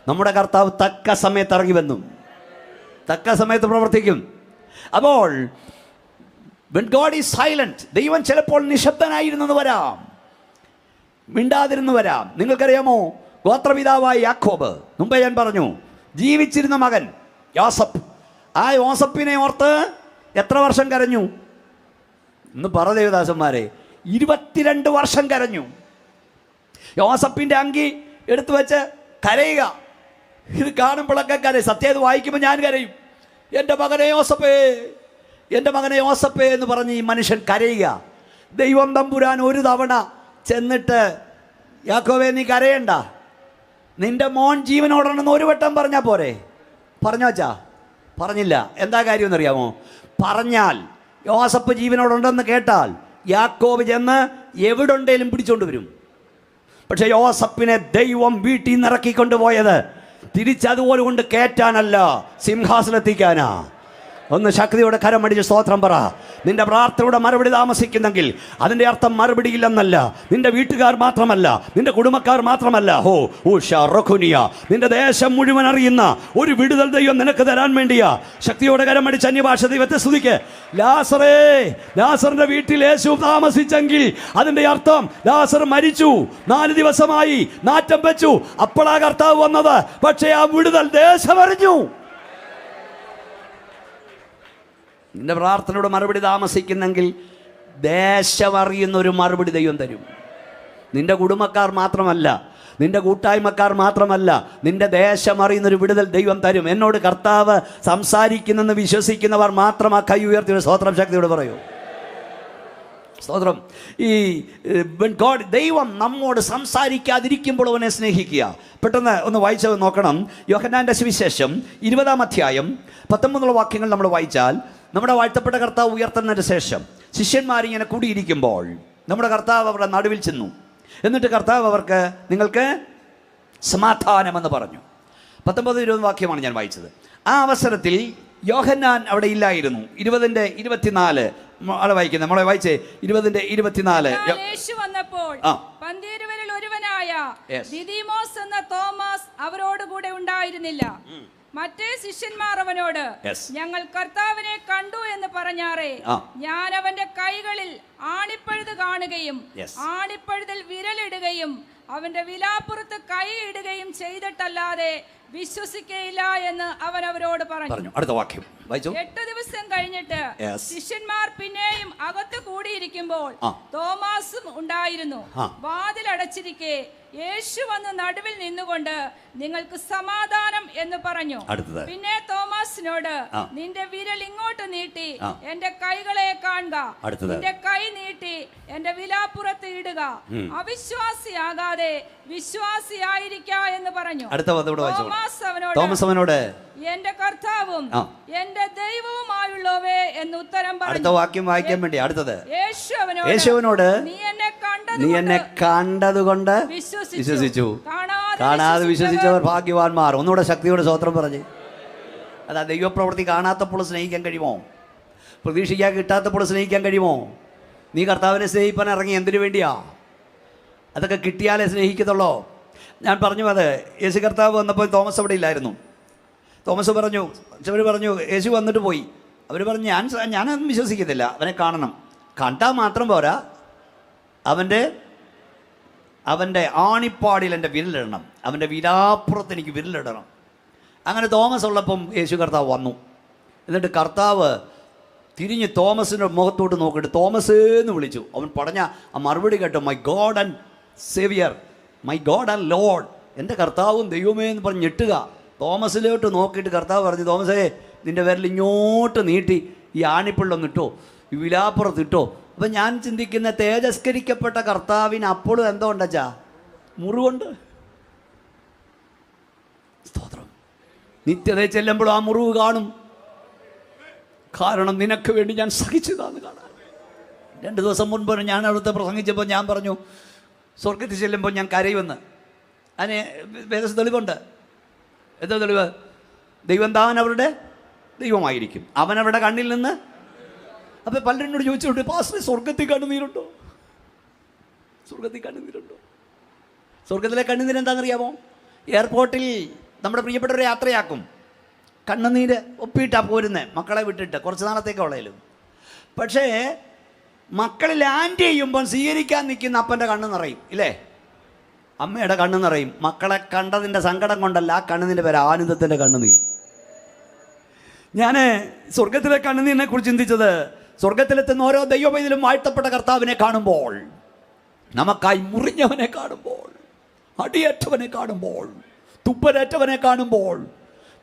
നമ്മുടെ കർത്താവ് തക്ക സമയത്ത് ഇറങ്ങി വന്നു, തക്ക സമയത്ത് പ്രവർത്തിക്കും. അപ്പോൾ when God is silent, ദൈവം ചിലപ്പോൾ നിശബ്ദനായിരുന്നെന്ന് വരാം, മിണ്ടാതിരുന്നു വരാം. നിങ്ങൾക്കറിയാമോ, ഗോത്രപിതാവായ യാക്കോബ്, മുമ്പേ ഞാൻ പറഞ്ഞു, ജീവിച്ചിരുന്ന മകൻ യോസഫ്, ആ യോസഫിനെ ഓർത്ത് എത്ര വർഷം കരഞ്ഞു എന്ന് പറ ദേവദാസന്മാരെ? 22 വർഷം കരഞ്ഞു. യോസഫിൻ്റെ അങ്കി എടുത്തു വെച്ച് കരയുക. ഇത് കാണുമ്പോഴൊക്കെ കരയും. സത്യം ഇത് വായിക്കുമ്പോൾ ഞാൻ കരയും. എൻ്റെ മകനെ യോസഫേ, എൻ്റെ മകനെ യോസഫേ എന്ന് പറഞ്ഞ് ഈ മനുഷ്യൻ കരയുക. ദൈവം തമ്പുരാൻ ഒരു തവണ ചെന്നിട്ട്, യാക്കോബേ നീ കരയണ്ട, നിന്റെ മോൻ ജീവനോടണമെന്ന് ഒരു വട്ടം പറഞ്ഞാൽ പോരെ? പറഞ്ഞു വച്ചാ? പറഞ്ഞില്ല. എന്താ കാര്യം എന്നറിയാമോ? പറഞ്ഞാൽ യോസഫ് ജീവനോടുണ്ടെന്ന് കേട്ടാൽ യാക്കോബ് ചെന്ന് എവിടുണ്ടേലും പിടിച്ചോണ്ട് വരും. പക്ഷെ യോസഫിനെ ദൈവം വീട്ടിൽ നിന്ന് ഇറക്കിക്കൊണ്ടുപോയത് തിരിച്ചതുപോലെ കൊണ്ട് കയറ്റാനല്ല, സിംഹാസനത്തിക്കാനാ. ഒന്ന് ശക്തിയോടെ കരമടിച്ച് സ്തോത്രം പറ. നിന്റെ പ്രാർത്ഥനയുടെ മറുപടി താമസിക്കുന്നെങ്കിൽ അതിൻ്റെ അർത്ഥം മറുപടിയില്ലെന്നല്ല. നിന്റെ വീട്ടുകാർ മാത്രമല്ല, നിന്റെ കുടുംബക്കാർ മാത്രമല്ല, നിന്റെ ദേശം മുഴുവൻ അറിയുന്ന ഒരു വിടുതൽ ദൈവം നിനക്ക് തരാൻ വേണ്ടിയാ. ശക്തിയോടെ കരമടിച്ച് അന്യഭാഷ ദൈവത്തെ സ്തുതിക്ക്. ലാസറിന്റെ വീട്ടിൽ യേശു താമസിച്ചെങ്കിൽ അതിന്റെ അർത്ഥം ലാസർ മരിച്ചു, 4 ദിവസമായി നാറ്റം വെച്ചു, അപ്പോഴാ കർത്താവ് വന്നത്. പക്ഷേ ആ വിടുതൽ ദേശം അറിഞ്ഞു. നിന്റെ പ്രാർത്ഥനയുടെ മറുപടി താമസിക്കുന്നെങ്കിൽ ദേശം അറിയുന്ന ഒരു മറുപടി ദൈവം തരും. നിന്റെ കുടുംബക്കാർ മാത്രമല്ല, നിന്റെ കൂട്ടായ്മക്കാർ മാത്രമല്ല, നിന്റെ ദേശം അറിയുന്നൊരു വിടുതൽ ദൈവം തരും. എന്നോട് കർത്താവ് സംസാരിക്കുന്നെന്ന് വിശ്വസിക്കുന്നവർ മാത്രം ആ കൈ ഉയർത്തിയുടെ സ്തോത്രം ശക്തിയോട് പറയൂ. സ്തോത്രം. ഈ ഗോഡ്, ദൈവം നമ്മോട് സംസാരിക്കാതിരിക്കുമ്പോൾ അവനെ സ്നേഹിക്കുക. പെട്ടെന്ന് ഒന്ന് വായിച്ചത് നോക്കണം. യോഹന്നാന്റെ സുവിശേഷം 20-ാം അധ്യായം 19 വാക്യങ്ങൾ നമ്മൾ വായിച്ചാൽ, നമ്മുടെ വാഴ്ത്തപ്പെട്ട കർത്താവ് ഉയർത്തുന്നതിന് ശേഷം ശിഷ്യന്മാരിങ്ങനെ കൂടിയിരിക്കുമ്പോൾ നമ്മുടെ കർത്താവ് അവരുടെ നടുവിൽ ചെന്നു. എന്നിട്ട് കർത്താവ് അവർക്ക്, നിങ്ങൾക്ക് സമാധാനമെന്ന് പറഞ്ഞു. 19-20 വാക്യമാണ് ഞാൻ വായിച്ചത്. ആ അവസരത്തിൽ യോഹന്നാൻ അവിടെ ഇല്ലായിരുന്നു. 20-24 ആളെ വായിക്കുന്നത്, നമ്മളെ വായിച്ചേ. 20-24 യേശു വന്നപ്പോൾ പന്തിരുവരിൽ ഒരുവനായ ദിദിമോസ് എന്ന തോമസ് അവരോടുകൂടെ ഉണ്ടായിരുന്നില്ല. മറ്റേ ശിഷ്യന്മാർ അവനോട്, ഞങ്ങൾ കർത്താവിനെ കണ്ടു എന്ന് പറഞ്ഞാറേ, ഞാൻ അവന്റെ കൈകളിൽ ആണിപ്പഴുത് കാണുകയും ആണിപ്പഴുതിൽ വിരലിടുകയും അവന്റെ വിലാപ്പുറത്ത് കൈ ഇടുകയും ചെയ്തിട്ടല്ലാതെ വിശ്വസിക്കയില്ല എന്ന് അവൻ അവരോട് പറഞ്ഞു. അടുത്ത വാക്യം വായിച്ചു. 8 ദിവസം കഴിഞ്ഞിട്ട് ശിഷ്യന്മാർ പിന്നെയും അകത്ത് കൂടിയിരിക്കുമ്പോൾ തോമാസും ഉണ്ടായിരുന്നു. വാതിൽ അടച്ചിരിക്കെ യേശു വന്ന് നടുവിൽ നിന്നുകൊണ്ട്, നിങ്ങൾക്ക് സമാധാനം എന്ന് പറഞ്ഞു. പിന്നെ തോമാസിനോട്, നിന്റെ വിരൽ ഇങ്ങോട്ട് നീട്ടി എന്റെ കൈകളെ കാണുക, നിന്റെ കൈ നീട്ടി എന്റെ വിലാപ്പുറത്ത് ഇടുക, അവിശ്വാസിയാകാതെ വിശ്വാസിയായിരിക്ക എന്ന് പറഞ്ഞു. തോമസ് അവനോട്, എന്റെ കർത്താവും എന്റെ ദൈവവുമായുള്ളവേ എന്ന് ഉത്തരം പറഞ്ഞു. അടുത്ത വാക്യം വായിക്കാൻ വേണ്ടി അടുത്തത്, യേശുവിനോട്, നീ എന്നെ കണ്ടതുകൊണ്ട് വിശ്വസിച്ചു, കാണാതെ വിശ്വസിച്ചവർ ഭാഗ്യവാന്മാർ. ഒന്നുകൂടെ ശക്തിയോടെ സ്തോത്രം പറഞ്ഞ്. അതാ, ദൈവപ്രവൃത്തി കാണാത്തപ്പോൾ സ്നേഹിക്കാൻ കഴിയുമോ? പ്രതീക്ഷിക്കാൻ കിട്ടാത്തപ്പോൾ സ്നേഹിക്കാൻ കഴിയുമോ? നീ കർത്താവിനെ സ്നേഹിപ്പാൻ ഇറങ്ങി എന്തിനു വേണ്ടിയാ? അതൊക്കെ കിട്ടിയാലേ സ്നേഹിക്കത്തുള്ളൂ. ഞാൻ പറഞ്ഞു, അത് യേശു കർത്താവ് വന്നപ്പോൾ തോമസ് അവിടെ ഇല്ലായിരുന്നു. തോമസ് പറഞ്ഞു, അവർ പറഞ്ഞു യേശു വന്നിട്ട് പോയി. അവർ പറഞ്ഞു, ഞാനൊന്നും വിശ്വസിക്കത്തില്ല, അവനെ കാണണം. കണ്ടാൽ മാത്രം പോരാ, അവൻ്റെ ആണിപ്പാടിൽ എൻ്റെ വിരലിടണം, അവൻ്റെ വിലാപ്പുറത്ത് എനിക്ക് വിരലിടണം. അങ്ങനെ തോമസ് ഉള്ളപ്പം യേശു കർത്താവ് വന്നു. എന്നിട്ട് കർത്താവ് തിരിഞ്ഞ് തോമസിൻ്റെ മുഖത്തോട്ട് നോക്കിയിട്ട് തോമസ് എന്ന് വിളിച്ചു. അവൻ പറഞ്ഞ ആ മറുപടി കേട്ടോ, my god and saviour, my god and lord, എൻ്റെ കർത്താവും ദൈവമേ എന്ന് പറഞ്ഞ് ഞെട്ടുക. തോമസിലോട്ട് നോക്കിയിട്ട് കർത്താവ് പറഞ്ഞു, തോമസേ, നിൻ്റെ വിരൽ ഇങ്ങോട്ട് നീട്ടി ഈ ആണിപ്പിള്ളൊന്നിട്ടോ, ഈ വിലാപ്പുറത്തിട്ടോ. അപ്പം ഞാൻ ചിന്തിക്കുന്ന, തേജസ്കരിക്കപ്പെട്ട കർത്താവിന് അപ്പോഴും എന്തോ ഉണ്ടച്ചാ? മുറിവുണ്ട്. സ്തോത്രം. നിത്യത ചെല്ലുമ്പോൾ ആ മുറിവ് കാണും. കാരണം നിനക്ക് വേണ്ടി ഞാൻ സഹിച്ചതാന്ന് കാണാൻ. 2 ദിവസം മുൻപ് ഞാൻ അവിടുത്തെ പ്രസംഗിച്ചപ്പോൾ ഞാൻ പറഞ്ഞു, സ്വർഗത്തിൽ ചെല്ലുമ്പോൾ ഞാൻ കരയുമെന്ന്. അതിന് വേദസ് തെളിവുണ്ട്. എന്താ തെളിവ്? ദൈവം താൻ അവരുടെ ദൈവമായിരിക്കും, അവനവരുടെ കണ്ണിൽ നിന്ന്. അപ്പോൾ പലരോട് ചോദിച്ചിട്ടുണ്ട്, പാസ്റ്റർ സ്വർഗത്തിൽ കണ്ണുനീരുണ്ടോ? സ്വർഗത്തിൽ കണ്ണുനീരുണ്ടോ? സ്വർഗത്തിലെ കണ്ണുനീര് എന്താണെന്നറിയാമോ? എയർപോർട്ടിൽ നമ്മുടെ പ്രിയപ്പെട്ടവരെ യാത്രയാക്കും, കണ്ണുനീര് ഒപ്പിയിട്ടാണ് പോരുന്നത്, മക്കളെ വിട്ടിട്ട് കുറച്ച് നാളത്തേക്ക് ഉള്ളതിലും. പക്ഷേ മക്കൾ ലാൻഡ് ചെയ്യുമ്പം സ്വീകരിക്കാൻ നിൽക്കുന്ന അപ്പൻ്റെ കണ്ണ് നിറയും, ഇല്ലേ? അമ്മയുടെ കണ്ണ് നിറയും. മക്കളെ കണ്ടതിൻ്റെ സങ്കടം കൊണ്ടല്ല, ആ കണ്ണുനീരിൻ്റെ പേര് ആനന്ദത്തിൻ്റെ കണ്ണുനീർ. ഞാൻ സ്വർഗത്തിലെ കണ്ണുനീരിനെ കുറിച്ച് ചിന്തിച്ചത്, സ്വർഗത്തിലെത്തുന്ന ഓരോ ദൈവവൈദ്യലും വാഴ്ത്തപ്പെട്ട കർത്താവിനെ കാണുമ്പോൾ, നമുക്കായി മുറിഞ്ഞവനെ കാണുമ്പോൾ, അടിയേറ്റവനെ കാണുമ്പോൾ, തുപ്പലേറ്റവനെ കാണുമ്പോൾ,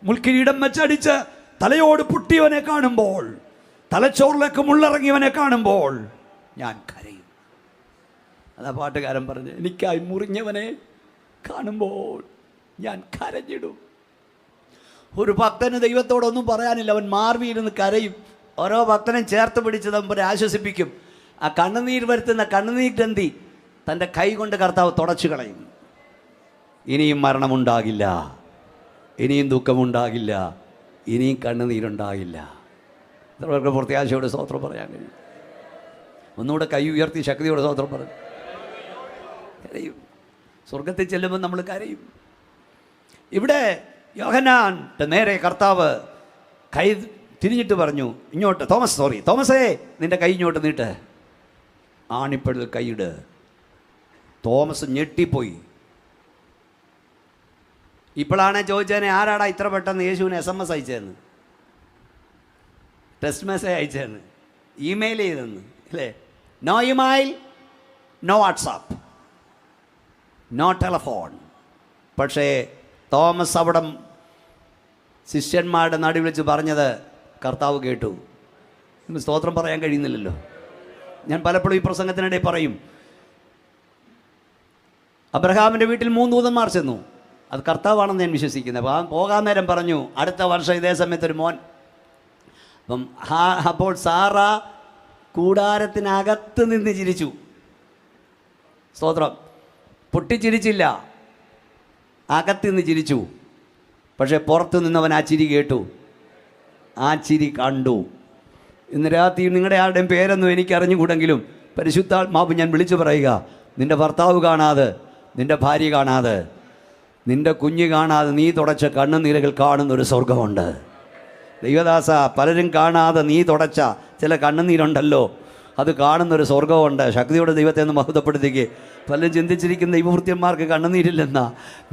മുൾക്കിരീടം വെച്ചടിച്ച് തലയോട് പൊട്ടിയവനെ കാണുമ്പോൾ, തലച്ചോറിലേക്ക് മുള്ളിറങ്ങിയവനെ കാണുമ്പോൾ ഞാൻ കരയും. അതാ പാട്ടുകാരൻ പറഞ്ഞ്, എനിക്കായി മുറിഞ്ഞവനെ കാണുമ്പോൾ ഞാൻ കരഞ്ഞിടും. ഒരു ഭക്തന് ദൈവത്തോടൊന്നും പറയാനില്ല, അവൻ മാർവിയിരുന്ന് കരയും. ഓരോ ഭക്തനും ചേർത്ത് പിടിച്ച് തമ്പുരാനെ ആശ്വസിപ്പിക്കും. ആ കണ്ണുനീർ വരുത്തുന്ന കണ്ണുനീർ ഗ്രന്ഥി തൻ്റെ കൈ കൊണ്ട് കർത്താവ് തുടച്ചു കളയും. ഇനിയും മരണമുണ്ടാകില്ല, ഇനിയും ദുഃഖമുണ്ടാകില്ല, ഇനിയും കണ്ണുനീരുണ്ടാകില്ല. ഇത്രവർക്ക് പ്രത്യാശയോടെ സ്തോത്രം പറയാൻ കഴിയും. ഒന്നുകൂടെ കൈ ഉയർത്തി ശക്തിയോടെ സ്തോത്രം പറയും. കരയും. സ്വർഗത്തിൽ ചെല്ലുമ്പോൾ നമ്മൾ കരയും. ഇവിടെ യോഹന്നാൻ്റെ നേരെ കർത്താവ് കൈ തിരിഞ്ഞിട്ട് പറഞ്ഞു, ഇങ്ങോട്ട് തോമസേ, നിൻ്റെ കൈ ഇങ്ങോട്ട് നീട്ട്, ആണിപ്പഴുതിൽ കൈയിട്. തോമസ് ഞെട്ടിപ്പോയി. ഇപ്പോഴാണ് ചോദിച്ചതിനെ, ആരാടാ ഇത്ര പെട്ടെന്ന് യേശുവിന് SMS അയച്ചതെന്ന്, ടെക്സ്റ്റ് മെസ്സേജ് അയച്ചതെന്ന്, ഇമെയിൽ ചെയ്തെന്ന്, അല്ലേ? No email, no WhatsApp, no telephone, പക്ഷേ തോമസ് അവിടെ ശിഷ്യന്മാരുടെ നടുവിൽ വെച്ച് പറഞ്ഞത് കർത്താവ് കേട്ടു. സ്തോത്രം പറയാൻ കഴിയുന്നില്ലല്ലോ. ഞാൻ പലപ്പോഴും ഈ പ്രസംഗത്തിനിടെ പറയും, അബ്രഹാമിൻ്റെ വീട്ടിൽ 3 ദൂതന്മാർ ചെന്നു. അത് കർത്താവാണെന്ന് ഞാൻ വിശ്വസിക്കുന്നത്. അപ്പോൾ പോകാൻ നേരം പറഞ്ഞു, അടുത്ത വർഷം ഇതേ സമയത്തൊരു മോൻ. അപ്പോൾ സാറ കൂടാരത്തിനകത്ത് നിന്ന് ചിരിച്ചു. സ്തോത്രം. പൊട്ടിച്ചിരിച്ചില്ല, അകത്ത് നിന്ന് ചിരിച്ചു. പക്ഷേ പുറത്ത് നിന്നവൻ ആ ചിരി കേട്ടു, ആ ചിരി കണ്ടു. ഇന്ന് രാത്രി നിങ്ങളുടെ ആരുടെയും പേരൊന്നും എനിക്ക് അറിഞ്ഞുകൂടെങ്കിലും പരിശുദ്ധാത്മാവ് ഞാൻ വിളിച്ചു പറയുക, നിൻ്റെ ഭർത്താവ് കാണാതെ, നിൻ്റെ ഭാര്യ കാണാതെ, നിൻ്റെ കുഞ്ഞ് കാണാതെ നീ തുടച്ച കണ്ണുനീരുകൾ കാണുന്നൊരു സ്വർഗമുണ്ട്. ദൈവദാസ, പലരും കാണാതെ നീ തുടച്ച ചില കണ്ണുനീരുണ്ടല്ലോ, അത് കാണുന്നൊരു സ്വർഗമുണ്ട്. ശക്തിയോടെ ദൈവത്തെ ഒന്ന് മഹത്വപ്പെടുത്തിക്ക്. പലരും ചിന്തിച്ചിരിക്കുന്ന ദൈവവൃത്യന്മാർക്ക് കണ്ണുനീരില്ലെന്നാ.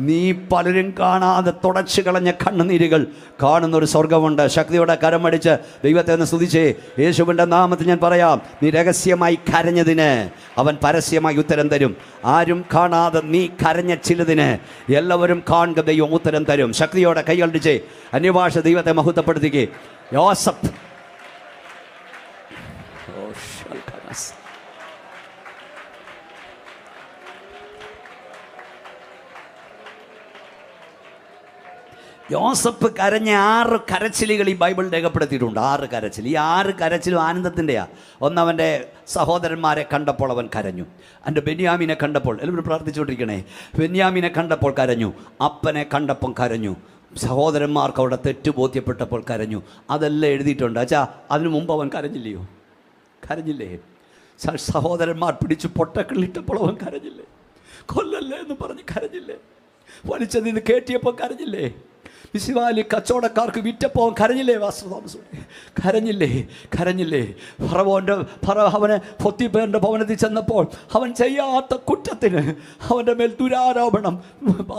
നീ പലരും കാണാതെ തുടച്ചു കളഞ്ഞ കണ്ണുനീരുകൾ കാണുന്നൊരു സ്വർഗമുണ്ട്. ശക്തിയോടെ കരമടിച്ച് ദൈവത്തെ ഒന്ന് സ്തുതിച്ചേ. യേശുവിൻ്റെ നാമത്തിൽ ഞാൻ പറയാം, നീ രഹസ്യമായി കരഞ്ഞതിന് അവൻ പരസ്യമായി ഉത്തരം തരും. ആരും കാണാതെ നീ കരഞ്ഞ ചിലതിന് എല്ലാവരും കാണുക, ദൈവം ഉത്തരം തരും. ശക്തിയോടെ കൈയടിച്ചേ, അന്യഭാഷ ദൈവത്തെ മഹത്വപ്പെടുത്തിക്കേ. യോസഫ് യോസഫ് കരഞ്ഞ 6 കരച്ചിലുകൾ ഈ ബൈബിൾ രേഖപ്പെടുത്തിയിട്ടുണ്ട്. 6 കരച്ചിൽ. ഈ 6 കരച്ചിലും ആനന്ദത്തിൻ്റെയാണ്. ഒന്ന്, അവൻ്റെ സഹോദരന്മാരെ കണ്ടപ്പോൾ അവൻ കരഞ്ഞു. എൻ്റെ ബെന്യാമിനെ കണ്ടപ്പോൾ, എല്ലാവരും പ്രാർത്ഥിച്ചുകൊണ്ടിരിക്കണേ. ബെന്യാമിനെ കണ്ടപ്പോൾ കരഞ്ഞു, അപ്പനെ കണ്ടപ്പോൾ കരഞ്ഞു, സഹോദരന്മാർക്ക് അവിടെ തെറ്റ് ബോധ്യപ്പെട്ടപ്പോൾ കരഞ്ഞു. അതെല്ലാം എഴുതിയിട്ടുണ്ട്. അച്ഛാ, അതിനു മുമ്പ് അവൻ കരഞ്ഞില്ലയോ? കരഞ്ഞില്ലേ? സഹോദരന്മാർ പിടിച്ച് പൊട്ടക്കിള്ളിട്ടപ്പോൾ അവൻ കരഞ്ഞില്ലേ? കൊല്ലല്ലേ എന്ന് പറഞ്ഞ് കരഞ്ഞില്ലേ? വലിച്ചതിൽ നിന്ന് കയറ്റിയപ്പോൾ കരഞ്ഞില്ലേ? വിശുവാലി കച്ചവടക്കാർക്ക് വിറ്റപ്പോൾ കരഞ്ഞില്ലേ? വാസ്തവ കരഞ്ഞില്ലേ? കരഞ്ഞില്ലേ? അവന് പൊത്തിപ്പേറിൻ്റെ ഭവനത്തിൽ ചെന്നപ്പോൾ അവൻ ചെയ്യാത്ത കുറ്റത്തിന് അവൻ്റെ മേൽ ദുരാരോപണം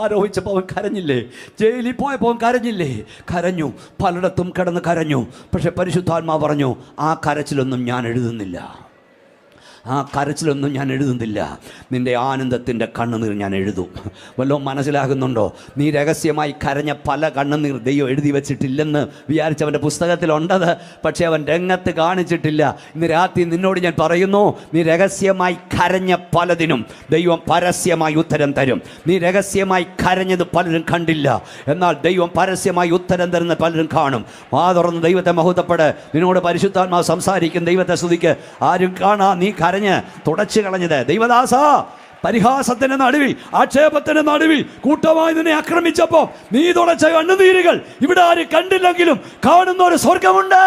ആരോപിച്ചപ്പോൾ അവൻ കരഞ്ഞില്ലേ? ജയിലിൽ പോയപ്പോൾ അവൻ കരഞ്ഞില്ലേ? കരഞ്ഞു. പലയിടത്തും കിടന്ന് കരഞ്ഞു. പക്ഷെ പരിശുദ്ധാത്മാവ് പറഞ്ഞു, ആ കരച്ചിലൊന്നും ഞാൻ എഴുതുന്നില്ല, ആ കരച്ചിലൊന്നും ഞാൻ എഴുതുന്നില്ല. നിൻ്റെ ആനന്ദത്തിൻ്റെ കണ്ണുനീർ ഞാൻ എഴുതും. വല്ലതും മനസ്സിലാകുന്നുണ്ടോ? നീ രഹസ്യമായി കരഞ്ഞ പല കണ്ണുനീർ ദൈവം എഴുതി വച്ചിട്ടില്ലെന്ന് വിചാരിച്ചവൻ്റെ പുസ്തകത്തിലുണ്ടത്, പക്ഷേ അവൻ രംഗത്ത് കാണിച്ചിട്ടില്ല. ഇന്ന് രാത്രി നിന്നോട് ഞാൻ പറയുന്നു, നീ രഹസ്യമായി കരഞ്ഞ പലതിനും ദൈവം പരസ്യമായി ഉത്തരം തരും. നീ രഹസ്യമായി കരഞ്ഞത് പലരും കണ്ടില്ല, എന്നാൽ ദൈവം പരസ്യമായി ഉത്തരം തരുന്ന പലരും കാണും. വാ തുറന്ന് ദൈവത്തെ മഹത്വപ്പെട്. നിന്നോട് പരിശുദ്ധാത്മാവ് സംസാരിക്കും. ദൈവത്തെ സ്തുതിക്ക്. ആരും കാണാ നീ തുടച്ചു കളഞ്ഞത്. ദൈവദാസ, പരിഹാസത്തിന്റെ നടുവിൽ, ആക്ഷേപത്തിന്റെ നടുവിൽ കൂട്ടമായി നിന്നെ ആക്രമിച്ചപ്പോ നീ തുടച്ച കണ്ണുനീരുകൾ ഇവിടെ ആരും കണ്ടില്ലെങ്കിലും കാണുന്ന ഒരു സ്വർഗമുണ്ട്.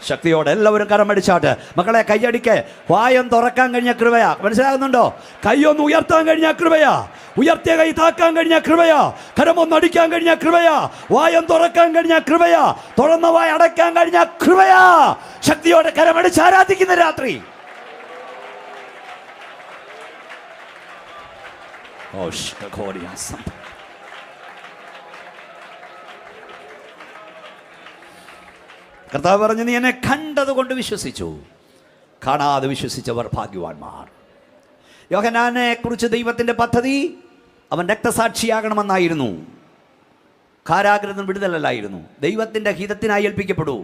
ശക്തിയോടെ എല്ലാവരും കരമടിച്ചാട്ട്. മക്കളെ, കൈയടിക്ക്. വായം തുറക്കാൻ കഴിഞ്ഞ കൃപയാ. മനസ്സിലാകുന്നുണ്ടോ? കൈയൊന്ന് ഉയർത്താൻ കഴിഞ്ഞ കൃപയാ. ഉയർത്തിയ കൈ താക്കാൻ കഴിഞ്ഞ കൃപയാ. കരമൊന്ന് അടിക്കാൻ കഴിഞ്ഞ കൃപയാ. വായം തുറക്കാൻ കഴിഞ്ഞ കൃപയാ. തുറന്ന വായ അടയ്ക്കാൻ കഴിഞ്ഞ കൃപയാ. ശക്തിയോടെ കരമടിച്ച് ആരാധിക്കുന്ന രാത്രി. കർത്താവ് പറഞ്ഞു, നീ എന്നെ കണ്ടതുകൊണ്ട് വിശ്വസിച്ചു, കാണാതെ വിശ്വസിച്ചവർ ഭാഗ്യവാന്മാർ. യോഹന്നാനെ കുറിച്ച് ദൈവത്തിൻ്റെ പദ്ധതി അവൻ രക്തസാക്ഷിയാകണമെന്നായിരുന്നു. കാരാഗ്രഹം വിടുതലല്ലായിരുന്നു. ദൈവത്തിൻ്റെ ഹിതത്തിനായി ഏൽപ്പിക്കപ്പെടൂ.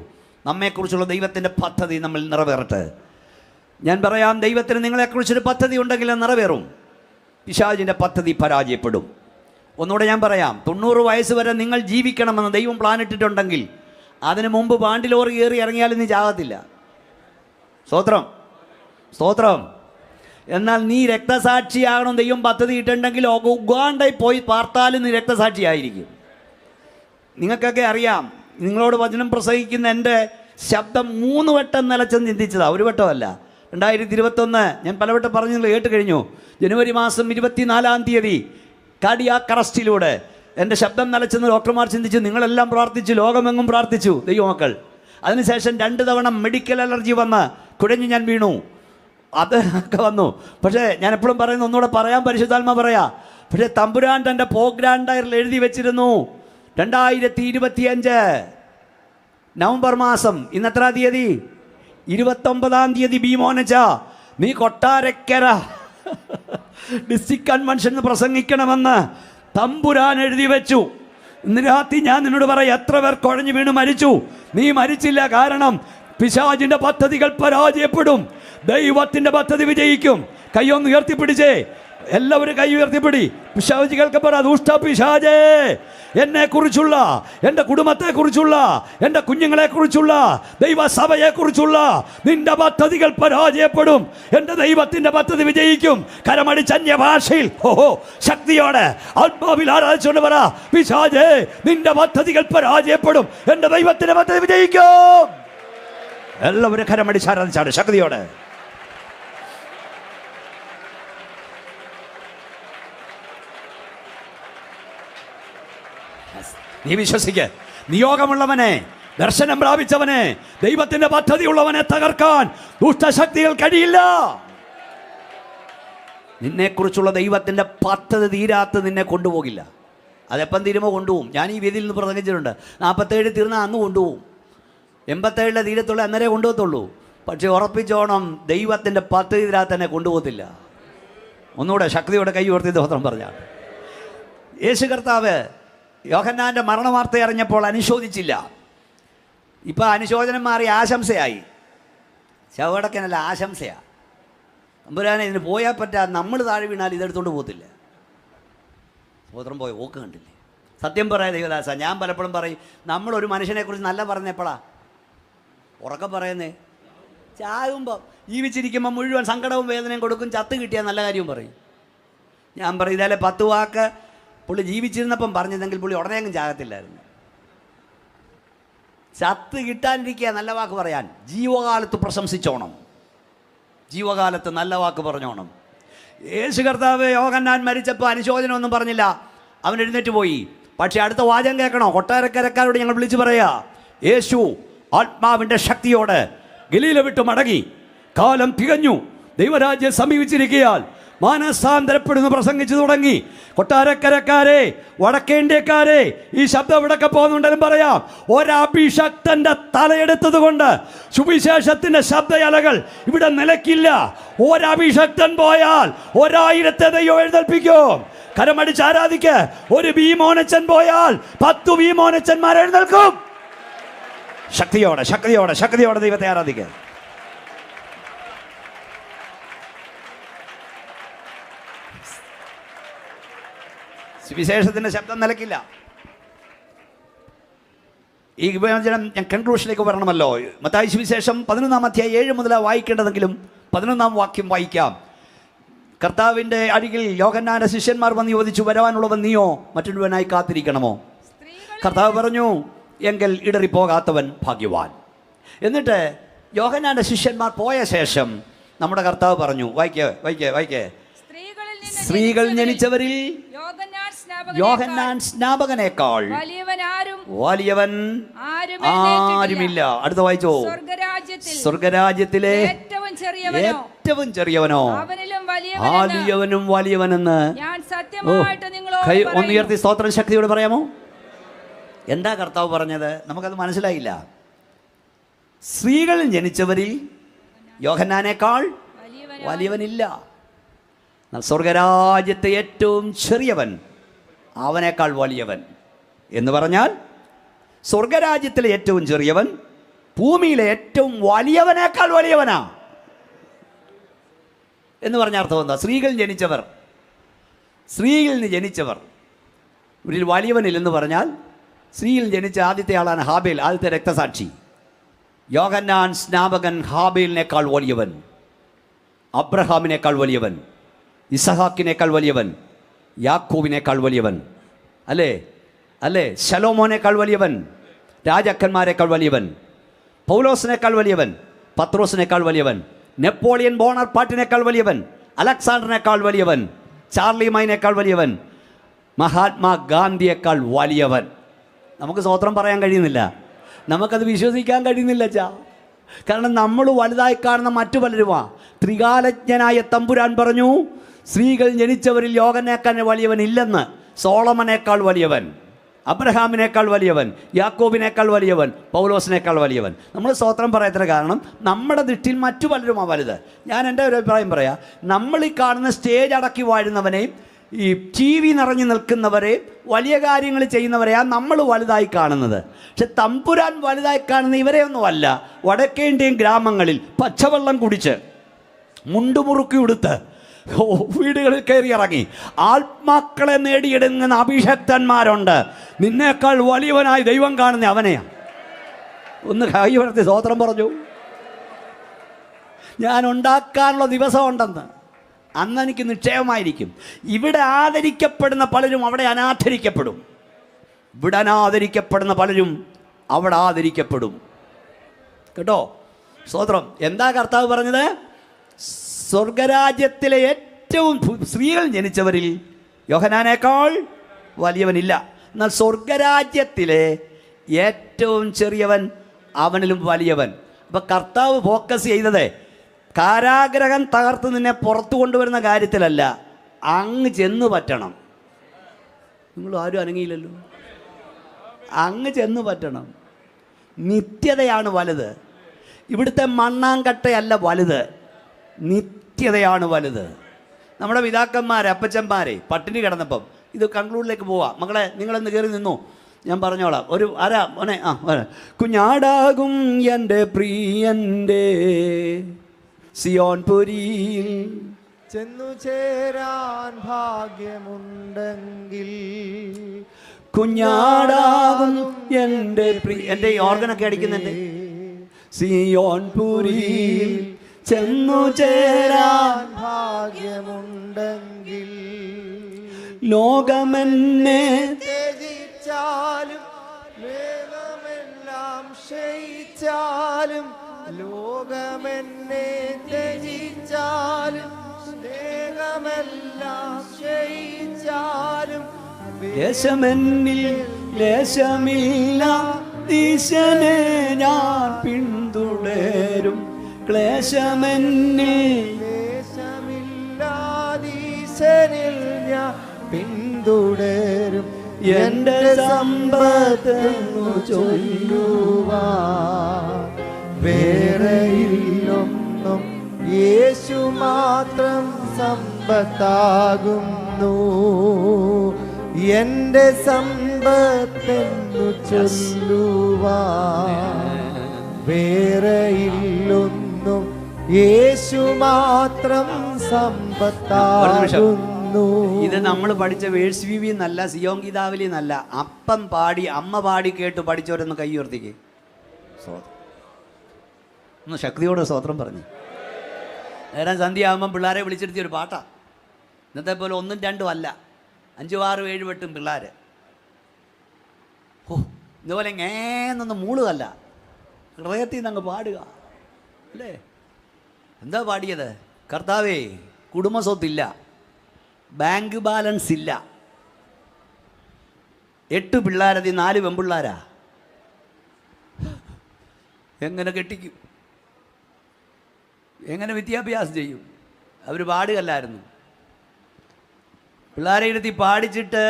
നമ്മെക്കുറിച്ചുള്ള ദൈവത്തിൻ്റെ പദ്ധതി നമ്മൾ നിറവേറട്ടെ. ഞാൻ പറയാം, ദൈവത്തിന് നിങ്ങളെക്കുറിച്ചൊരു പദ്ധതി ഉണ്ടെങ്കിൽ അത് നിറവേറും. പിശാചിൻ്റെ പദ്ധതി പരാജയപ്പെടും. ഒന്നുകൂടെ ഞാൻ പറയാം, 90 വയസ്സ് വരെ നിങ്ങൾ ജീവിക്കണമെന്ന് ദൈവം പ്ലാൻ ഇട്ടിട്ടുണ്ടെങ്കിൽ അതിനു മുമ്പ് പാണ്ടിലോറി കയറി ഇറങ്ങിയാലും നീ ചാകത്തില്ല. സ്തോത്രം, സ്തോത്രം. എന്നാൽ നീ രക്തസാക്ഷിയാകണം ദൈവം പദ്ധതി ഇട്ടുണ്ടെങ്കിൽ ഉഗാണ്ടയിൽ പോയി പാർത്താലും നീ രക്തസാക്ഷിയായിരിക്കും. നിങ്ങൾക്കൊക്കെ അറിയാം, നിങ്ങളോട് വചനം പ്രസംഗിക്കുന്ന എൻ്റെ ശബ്ദം 3 വട്ടം നിലച്ചെന്ന് ചിന്തിച്ചതാണ്, ഒരു വട്ടമല്ല. 2021 ഞാൻ പലവട്ടം പറഞ്ഞു, നിങ്ങൾ കേട്ട് കഴിഞ്ഞു. ജനുവരി മാസം 24-ാം തീയതി കാർഡിയാക് അറസ്റ്റിലൂടെ എൻ്റെ ശബ്ദം നിലച്ചെന്ന് ഡോക്ടർമാർ ചിന്തിച്ചു. നിങ്ങളെല്ലാം പ്രാർത്ഥിച്ചു, ലോകമെങ്ങും പ്രാർത്ഥിച്ചു ദൈവമക്കൾ. അതിനുശേഷം 2 തവണ മെഡിക്കൽ അലർജി വന്ന് കുഴഞ്ഞ് ഞാൻ വീണു. അത് ഒക്കെ വന്നു. പക്ഷേ ഞാൻ എപ്പോഴും പറയുന്നു, ഒന്നുകൂടെ പറയാൻ പരിശുദ്ധാത്മ പറയാ. പക്ഷേ തമ്പുരാൻ തൻ്റെ പ്രോഗ്രാം ഡയറിൽ എഴുതി വെച്ചിരുന്നു 2025 നവംബർ മാസം, ഇന്നെത്ര തീയതി? 29-ാം തീയതി. ബീമോനച്ച, നീ കൊട്ടാരക്കര ഡിസ്ട്രിക്ട് കൺവെൻഷന് പ്രസംഗിക്കണമെന്ന് തമ്പുരാൻ എഴുതി വെച്ചു. ഇന്ന് രാത്രി ഞാൻ നിന്നോട് പറയാം, എത്ര പേർ കുഴഞ്ഞു വീണ് മരിച്ചു? നീ മരിച്ചില്ല. കാരണം പിശാചിന്റെ പദ്ധതികൾ പരാജയപ്പെടും, ദൈവത്തിന്റെ പദ്ധതി വിജയിക്കും. കൈയൊന്ന് ഉയർത്തിപ്പിടിച്ചേ, എല്ലാവരും കൈ ഉയർത്തിപ്പിടി. പിശാച് കേൾക്കപ്പെട, ദുഷ്ട പിശാചേ, എന്നെ കുറിച്ചുള്ള, എൻ്റെ കുടുംബത്തെ കുറിച്ചുള്ള, എൻ്റെ കുഞ്ഞുങ്ങളെ കുറിച്ചുള്ള, ദൈവസഭയെ കുറിച്ചുള്ള നിന്റെ പദ്ധതികൾ പരാജയപ്പെടും. എൻ്റെ ദൈവത്തിന്റെ പദ്ധതി വിജയിക്കും. കരമടിച്ച് അന്യഭാഷയിൽ ഓഹോ ശക്തിയോടെ ആത്മാവിൽ ആരാധിച്ചുകൊണ്ട് പറ, പിശാചേ നിന്റെ പദ്ധതികൾ പരാജയപ്പെടും, എൻ്റെ ദൈവത്തിന്റെ പദ്ധതി വിജയിക്കും. എല്ലാവരും കരമടിച്ച് ആരാധിച്ചാണ് ശക്തിയോടെ. നീ വിശ്വസിക്ക്. നിയോഗമുള്ളവനെ, ദർശനം പ്രാപിച്ചവനെ, ദൈവത്തിന്റെ പദ്ധതി ഉള്ളവനെ തകർക്കാൻ ദുഷ്ടശക്തികൾ കഴിയില്ല. നിന്നെക്കുറിച്ചുള്ള ദൈവത്തിന്റെ പദ്ധതി തീരാത്ത നിന്നെ കൊണ്ടുപോകില്ല. അതെപ്പം തീരുമോ കൊണ്ടുപോകും. ഞാൻ ഈ വേദിയിൽ നിന്ന് പ്രസംഗിച്ചിട്ടുണ്ട്. 47 തീർന്നാൽ അന്ന് കൊണ്ടുപോകും. 87 തീരത്തുള്ള അന്നേരെ കൊണ്ടുപോകത്തുള്ളൂ. പക്ഷെ ഉറപ്പിച്ചോണം, ദൈവത്തിന്റെ പദ്ധതി തീരാത്ത തന്നെ കൊണ്ടുപോകത്തില്ല. ഒന്നുകൂടെ ശക്തിയോടെ കൈ ഉയർത്തി സ്തോത്രം പറഞ്ഞാൽ. യേശു കർത്താവ് യോഹന്നാന്റെ മരണവാർത്ത അറിഞ്ഞപ്പോൾ അനുശോചിച്ചില്ല. ഇപ്പം അനുശോചനം മാറി ആശംസയായി. ശവടക്കനല്ല, ആശംസയാണ്. തമ്പുരാനെ ഇതിന് പോയാൽ പറ്റാ, നമ്മൾ താഴെ വീണാൽ ഇതെടുത്തോണ്ട് പോകത്തില്ല. സ്തോത്രം പോയ ഓക്ക് കണ്ടില്ലേ? സത്യം പറയാം ദൈവദാസ, ഞാൻ പലപ്പോഴും പറയും, നമ്മളൊരു മനുഷ്യനെക്കുറിച്ച് നല്ല പറഞ്ഞപ്പോഴാ ഉറക്കം പറയുന്നേ. ചാകുമ്പം ജീവിച്ചിരിക്കുമ്പോൾ മുഴുവൻ സങ്കടവും വേദനയും കൊടുക്കും, ചത്ത് കിട്ടിയാൽ നല്ല കാര്യവും പറയും. ഞാൻ പറയും, ഇതല്ലേ 10 വാക്ക് പുള്ളി ജീവിച്ചിരുന്നപ്പം പറഞ്ഞതെങ്കിൽ പുള്ളി ഉടനെ അങ്ങ് ചാകത്തില്ലായിരുന്നു. ചത്ത് കിട്ടാനിരിക്കുക നല്ല വാക്ക് പറയാൻ. ജീവകാലത്ത് പ്രശംസിച്ചോണം, ജീവകാലത്ത് നല്ല വാക്ക് പറഞ്ഞോണം. യേശു കർത്താവ് യോഹന്നാൻ മരിച്ചപ്പോൾ അനുശോചനമൊന്നും പറഞ്ഞില്ല, അവൻ എഴുന്നേറ്റ് പോയി. പക്ഷെ അടുത്ത വാചകം കേൾക്കണോ? കൊട്ടാരക്കരക്കാരോട് ഞങ്ങൾ വിളിച്ചു പറയാ, യേശു ആത്മാവിൻ്റെ ശക്തിയോടെ ഗലീല വിട്ട് മടങ്ങി. കാലം തികഞ്ഞു, ദൈവരാജ്യം സമീപിച്ചിരിക്കയാൽ മാനസാന്തരപ്പെടുന്നു പ്രസംഗിച്ചു തുടങ്ങി. കൊട്ടാരക്കരക്കാരെ, വടക്കേന്ത്യക്കാരെ, ഈ ശബ്ദം ഇവിടൊക്കെ പോകുന്നുണ്ടെങ്കിലും പറയാം, ഒരഭിഷക്തന്റെ തലയെടുത്തത് കൊണ്ട് സുവിശേഷത്തിന്റെ ശബ്ദയലകൾ ഇവിടെ നിലയ്ക്കില്ല. ഒരഭിഷക്തൻ പോയാൽ 1000 ദൈവം എഴുന്നേൽപ്പിക്കും. കരമടിച്ച് ആരാധിക്ക്. ഒരു ഭീമോനച്ചൻ പോയാൽ 10 ഭീമോനച്ചന്മാർ എഴുന്നേൽക്കും. ശക്തിയോടെ ശക്തിയോടെ ശക്തിയോടെ ദൈവത്തെ ആരാധിക്കുക. സുവിശേഷത്തിന്റെ ശബ്ദം നിലയ്ക്കില്ല. ഈ വിഭജനം ഞാൻ കൺക്ലൂഷനിലേക്ക് വരണമല്ലോ. മത്തായി സുവിശേഷം 11-ാം അധ്യായം 7 മുതൽ വായിക്കേണ്ടതെങ്കിലും 11-ാം വാക്യം വായിക്കാം. കർത്താവിൻ്റെ അരികിൽ യോഹന്നാന്റെ ശിഷ്യന്മാർ വന്ന് ചോദിച്ചു, വരാനുള്ളവൻ നീയോ, മറ്റൊരുവനായി കാത്തിരിക്കണമോ? കർത്താവ് പറഞ്ഞു, എങ്കിൽ ഇടറിപ്പോകാത്തവൻ ഭാഗ്യവാൻ. എന്നിട്ട് യോഹന്നാന്റെ ശിഷ്യന്മാർ പോയ ശേഷം നമ്മുടെ കർത്താവ് പറഞ്ഞു, വായിക്കേ. സ്ത്രീകൾ ജനിച്ചവരിൽ യോഹന്നാൻ സ്നാപകനേക്കാൾ വലിയവൻ ആരുമില്ല. അടുത്ത വായിച്ചോ. സ്വർഗരാജ്യത്തിലെ ഏറ്റവും ചെറിയവനോ ആലിയവനും വലിയവനെന്ന്. ഒന്ന് ഉയർത്തി സ്തോത്രം ശക്തിയോട് പറയാമോ? എന്താ കർത്താവ് പറഞ്ഞത്? നമുക്കത് മനസ്സിലായില്ല. സ്ത്രീകളിൽ ജനിച്ചവരിൽ യോഹന്നാനേക്കാൾ വലിയവനില്ല. സ്വർഗരാജ്യത്തെ ഏറ്റവും ചെറിയവൻ അവനേക്കാൾ വലിയവൻ എന്ന് പറഞ്ഞാൽ, സ്വർഗരാജ്യത്തിലെ ഏറ്റവും ചെറിയവൻ ഭൂമിയിലെ ഏറ്റവും വലിയവനേക്കാൾ വലിയവനാ എന്ന് പറഞ്ഞ അർത്ഥം എന്താ? സ്ത്രീകളിൽ ജനിച്ചവർ ഇവരിൽ വലിയവനില്ലെന്ന് പറഞ്ഞാൽ, സ്ത്രീയിൽ ജനിച്ച ആദ്യത്തെ ആളാണ് ഹാബേൽ, ആദ്യത്തെ രക്തസാക്ഷി. യോഹന്നാൻ സ്നാപകൻ ഹാബേലിനേക്കാൾ വലിയവൻ, അബ്രഹാമിനേക്കാൾ വലിയവൻ, ഇസഹാക്കിനേക്കാൾ വലിയവൻ, യാക്കോബിനേക്കാൾ വലിയവൻ, അല്ലേ ശലോമോനേക്കാൾ വലിയവൻ, രാജാക്കന്മാരെക്കാൾ വലിയവൻ, പൗലോസിനേക്കാൾ വലിയവൻ, പത്രോസിനേക്കാൾ വലിയവൻ, നെപ്പോളിയൻ ബോണപ്പാർട്ടിനേക്കാൾ വലിയവൻ, അലക്സാണ്ടറിനേക്കാൾ വലിയവൻ, ചാർലി മൈനേക്കാൾ വലിയവൻ, മഹാത്മാ ഗാന്ധിയേക്കാൾ വലിയവൻ. നമുക്ക് സ്തോത്രം പറയാൻ കഴിയുന്നില്ല, നമുക്കത് വിശ്വസിക്കാൻ കഴിയുന്നില്ല കാരണം നമ്മൾ വലുതായി കാണുന്ന മറ്റു പലരുമാ. ത്രികാലജ്ഞനായ തമ്പുരാൻ പറഞ്ഞു, സ്ത്രീകൾ ജനിച്ചവരിൽ യോഹന്നാനേക്കാൾ വലിയവൻ ഇല്ലെന്ന്. സോളമനേക്കാൾ വലിയവൻ, അബ്രഹാമിനേക്കാൾ വലിയവൻ, യാക്കോബിനേക്കാൾ വലിയവൻ, പൗലോസിനേക്കാൾ വലിയവൻ. നമ്മൾ സ്തോത്രം പറയത്തിന് കാരണം നമ്മുടെ ദൃഷ്ടിയിൽ മറ്റു പലരുമാണ് വലുത്. ഞാൻ എൻ്റെ ഒരു അഭിപ്രായം പറയാം. നമ്മൾ ഈ കാണുന്ന സ്റ്റേജ് അടക്കി വാഴുന്നവനെയും ഈ ടി വി നിറഞ്ഞു നിൽക്കുന്നവരെയും വലിയ കാര്യങ്ങൾ ചെയ്യുന്നവരെയാണ് നമ്മൾ വലുതായി കാണുന്നത്. പക്ഷെ തമ്പുരാൻ വലുതായി കാണുന്ന ഇവരെയൊന്നുമല്ല. വടക്കേ ഇന്ത്യൻ ഗ്രാമങ്ങളിൽ പച്ചവെള്ളം കുടിച്ച് മുണ്ടുമുറുക്കി ഉടുത്ത് വീടുകളിൽ കയറി ഇറങ്ങി ആത്മാക്കളെ നേടിയെടുക്കുന്ന അഭിഷക്തന്മാരുണ്ട്. നിന്നേക്കാൾ വലിയവനായി ദൈവം കാണുന്ന അവനെയാണ്. ഒന്ന് കൈ ഉയർത്തി സ്തോത്രം പറഞ്ഞു. ഞാൻ ഉണ്ടാക്കാനുള്ള ദിവസമുണ്ടെന്ന് അന്ന് എനിക്ക് നിശ്ചയമായിരിക്കും. ഇവിടെ ആദരിക്കപ്പെടുന്ന പലരും അവിടെ അനാദരിക്കപ്പെടും. ഇവിടെ അനാദരിക്കപ്പെടുന്ന പലരും അവിടെ ആദരിക്കപ്പെടും. കേട്ടോ സ്തോത്രം. എന്താ കർത്താവ് പറഞ്ഞത്? സ്വർഗരാജ്യത്തിലെ ഏറ്റവും സ്ത്രീകൾ ജനിച്ചവരിൽ യോഹന്നാനേക്കാൾ വലിയവനില്ല. എന്നാൽ സ്വർഗരാജ്യത്തിലെ ഏറ്റവും ചെറിയവൻ അവനിലും വലിയവൻ. അപ്പം കർത്താവ് ഫോക്കസ് ചെയ്തത് കാരാഗ്രഹം തകർത്ത് നിന്നെ പുറത്തു കൊണ്ടുവരുന്ന കാര്യത്തിലല്ല, അങ്ങ് ചെന്ന് പറ്റണം. നിങ്ങൾ ആരും അനങ്ങിയില്ലല്ലോ. അങ്ങ് ചെന്ന് പറ്റണം. നിത്യതയാണ് വലുത്. ഇവിടുത്തെ മണ്ണാങ്കട്ടയല്ല വലുത്, നിത്യതയാണ് വലുത്. നമ്മുടെ പിതാക്കന്മാരെ അപ്പച്ചന്മാരെ പട്ടിണി കിടന്നപ്പം, ഇത് കൺക്ലൂഡിലേക്ക് പോവാം. മക്കളെ നിങ്ങളൊന്ന് കയറി നിന്നു, ഞാൻ പറഞ്ഞോളാം. ഒരു ആരാ മോനെ? കുഞ്ഞാടാകും എൻ്റെ പ്രിയൻ്റെ സിയോൻ പുരിയിൽ ചെന്നു ചേരാൻ ഭാഗ്യമുണ്ടെങ്കിൽ, കുഞ്ഞാടാകും എൻ്റെ എൻ്റെ ഈ ഓർഗനൊക്കെ അടിക്കുന്നുണ്ട്. സിയോൻ പുരിയിൽ ചെന്നു ചേരാൻ ഭാഗ്യമുണ്ടെങ്കിൽ, ലോകമെന്നെ ത്യജിച്ചാലും ലോകമെല്ലാം ക്ഷയിച്ചാലും, ലോകമെന്നെ ത്യജിച്ചാലും സ്നേഹമെല്ലാം ക്ഷയിച്ചാലും, ദേശമെന്നിൽ ലേശമില്ല ഈശനെ ഞാൻ പിന്തുടരും. ക്ലേശമെന്നിൽ ലേശമില്ലാതീശനിൽ ഞാൻ പിന്തുടരും. എൻ്റെ സമ്പത്തെന്നു ചൊല്ലുവാൻ വേറെയില്ലൊന്നും, യേശു മാത്രം സമ്പത്താകുന്നു. എൻ്റെ സമ്പത്തെന്നു ചൊല്ലുവാൻ വേറെയില്ലൊന്നും, യേശു മാത്രം സമ്പത്താകുന്നു. ഇത് നമ്മൾ പഠിച്ച വേഴ്സ് വിവി എന്നല്ല, സിയോൻ ഗീതാവലി എന്നല്ല. അപ്പം പാടി അമ്മ പാടി കേട്ട് പഠിച്ചവരൊന്ന് കൈ ഉയർത്തിക്കേ. ഒന്ന് ശക്തിയോടെ സ്തോത്രം പറഞ്ഞു. നേരം സന്ധ്യ ആകുമ്പം പിള്ളേരെ വിളിച്ചെടുത്തിയ ഒരു പാട്ടാ. ഇന്നത്തെ പോലെ 1, 2 അല്ല, 5, 6, 7, 8 പിള്ളേർ. ഓ ഇതുപോലെ എന്നൊന്ന് മൂളുകല്ല, ഹൃദയത്തിൽ നിന്ന് അങ്ങ് പാടുക അല്ലേ? എന്താ പാടിയത്? കർത്താവേ കുടുംബസ്വത്തില്ല, ബാങ്ക് ബാലൻസ് ഇല്ല, 8 പിള്ളേരതി 4 പെൺപിള്ളാരാ, എങ്ങനെ കെട്ടിക്കും? എങ്ങനെ വിദ്യാഭ്യാസം ചെയ്യും? അവർ പാടുകല്ലായിരുന്നു. പിള്ളേരെ ഇരുത്തി പാടിച്ചിട്ട്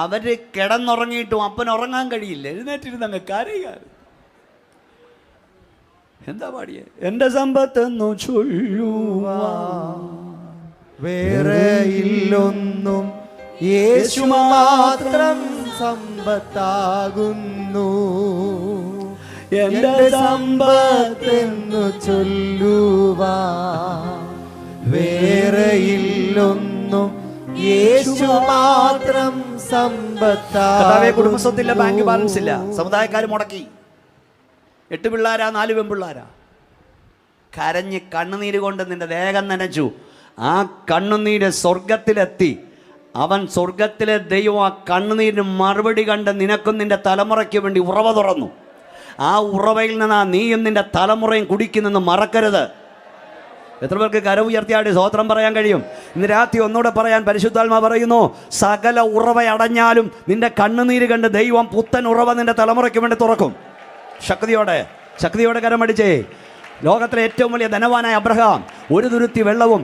അവർ കിടന്നുറങ്ങിയിട്ടും അപ്പൻ ഉറങ്ങാൻ കഴിയില്ല, എഴുന്നേറ്റിരുന്ന് അങ്ങ് കരയുക. എന്താ പാടിയേ? എൻ്റെ സമ്പത്തെന്നു ചൊല്ലുവാൻ വേറെയില്ലൊന്നും, യേശു മാത്രം സമ്പത്താകുന്നു. എൻ്റെ സമ്പത്തെന്നു ചൊല്ലുവാൻ വേറെയില്ലൊന്നും, യേശു മാത്രം സമ്പത്താകുന്നു. കുടുംബസ്വത്തില്ല, ബാങ്ക് ബാലൻസ് ഇല്ല, സമുദായക്കാർ മുടക്കി. 8 പിള്ളേരാ, 4 പെൺപിള്ളാരാ. കരഞ്ഞ് കണ്ണുനീര് കൊണ്ട് നിന്റെ ദേഹം നനച്ചു. ആ കണ്ണുനീര് സ്വർഗത്തിലെത്തി. അവൻ സ്വർഗത്തിലെ ദൈവം ആ കണ്ണുനീരിന് മറുപടി കണ്ട് നിനക്കും നിന്റെ തലമുറയ്ക്ക് വേണ്ടി ഉറവ തുറന്നു. ആ ഉറവയിൽ നിന്ന് നീയും നിന്റെ തലമുറയും കുടിക്കുന്നെന്ന് മറക്കരുത്. എത്ര പേർക്ക് കരം ഉയർത്തിയാടി സ്തോത്രം പറയാൻ കഴിയും? ഇന്ന് രാത്രി ഒന്നുകൂടെ പറയാൻ പരിശുദ്ധാത്മാ പറയുന്നു, സകല ഉറവ അടഞ്ഞാലും നിന്റെ കണ്ണുനീര് കണ്ട് ദൈവം പുത്തൻ ഉറവ നിന്റെ തലമുറയ്ക്ക് വേണ്ടി തുറക്കും. ശക്തിയോടെ കരമടിച്ചേ. ലോകത്തിലെ ഏറ്റവും വലിയ ധനവാനായ അബ്രഹാം ഒരു തുരുത്തി വെള്ളവും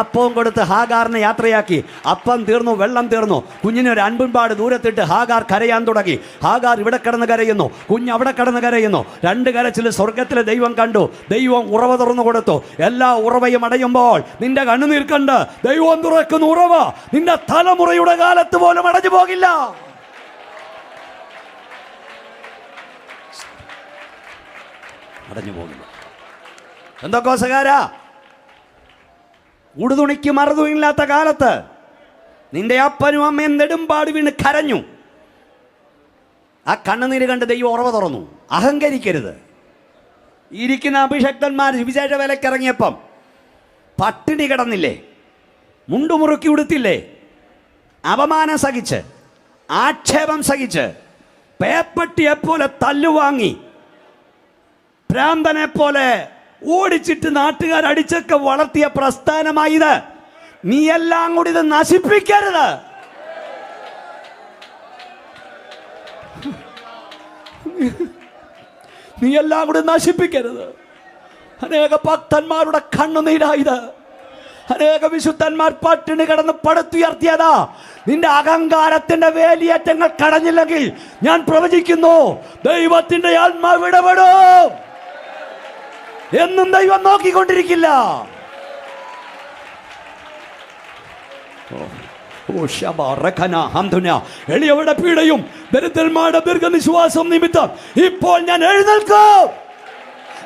അപ്പവും കൊടുത്ത് ഹാഗാറിനെ യാത്രയാക്കി. അപ്പം തീർന്നു, വെള്ളം തീർന്നു. കുഞ്ഞിനെ ഒരു അൻപൻപാട് ദൂരത്തിട്ട് ഹാഗാർ കരയാൻ തുടങ്ങി. ഹാഗാർ ഇവിടെ കിടന്ന് കരയുന്നു, കുഞ്ഞ് അവിടെ കിടന്ന് കരയുന്നു. രണ്ട് കരച്ചിൽ സ്വർഗത്തിലെ ദൈവം കണ്ടു. ദൈവം ഉറവ തുറന്നു കൊടുത്തു. എല്ലാ ഉറവയും അടയുമ്പോൾ നിന്റെ കണ്ണുനീർ കണ്ട് ദൈവം തുറക്കുന്ന ഉറവ നിന്റെ തലമുറയുടെ കാലത്ത് പോലും അടഞ്ഞു പോകില്ല. അടഞ്ഞു പോകില്ല. എന്തൊക്കോസകാരാ, ഉടുതുണിക്ക് മറുതുണിയില്ലാത്ത കാലത്ത് നിന്റെ അപ്പനും അമ്മയും നെടുമ്പാട് വീണ് കരഞ്ഞു. ആ കണ്ണുനീര് കണ്ട് ദൈവം ഉറവ തുറന്നു. അഹങ്കരിക്കരുത്. ഇരിക്കുന്ന അഭിഷക്തന്മാർ വിശേഷ വേലക്കിറങ്ങിയപ്പം പട്ടിണി കിടന്നില്ലേ? മുണ്ടുമുറുക്കി ഉടുത്തില്ലേ? അപമാനം സഹിച്ച്, ആക്ഷേപം സഹിച്ച്, പേപ്പട്ടിയെപ്പോലെ തല്ലുവാങ്ങി, ഭ്രാന്തനെ പോലെ ഓടിച്ചിട്ട് നാട്ടുകാരടിച്ചൊക്കെ വളർത്തിയ പ്രസ്ഥാനമായത്. നീ എല്ലാം കൂടി ഇത് നശിപ്പിക്കരുത്. നീ എല്ലാം കൂടി നശിപ്പിക്കരുത്. അനേക ഭക്തന്മാരുടെ കണ്ണുനീരായത്. അനേക വിശുദ്ധന്മാർ പട്ടിണി കിടന്ന് പടുത്തുയർത്തിയതാ. നിന്റെ അഹങ്കാരത്തിന്റെ വേലിയേറ്റങ്ങൾ കടഞ്ഞില്ലെങ്കിൽ ഞാൻ പ്രവചിക്കുന്നു, ദൈവത്തിന്റെ ആത്മാവ് ഇടപെടും. എന്നും ദൈവം നോക്കിക്കൊണ്ടിരിക്കില്ല. എളിയവരുടെ പീഡയും ദരിദ്രന്മാരുടെ ദീർഘനിശ്വാസം നിമിത്തം ഇപ്പോൾ ഞാൻ എഴുന്നേൽക്കും.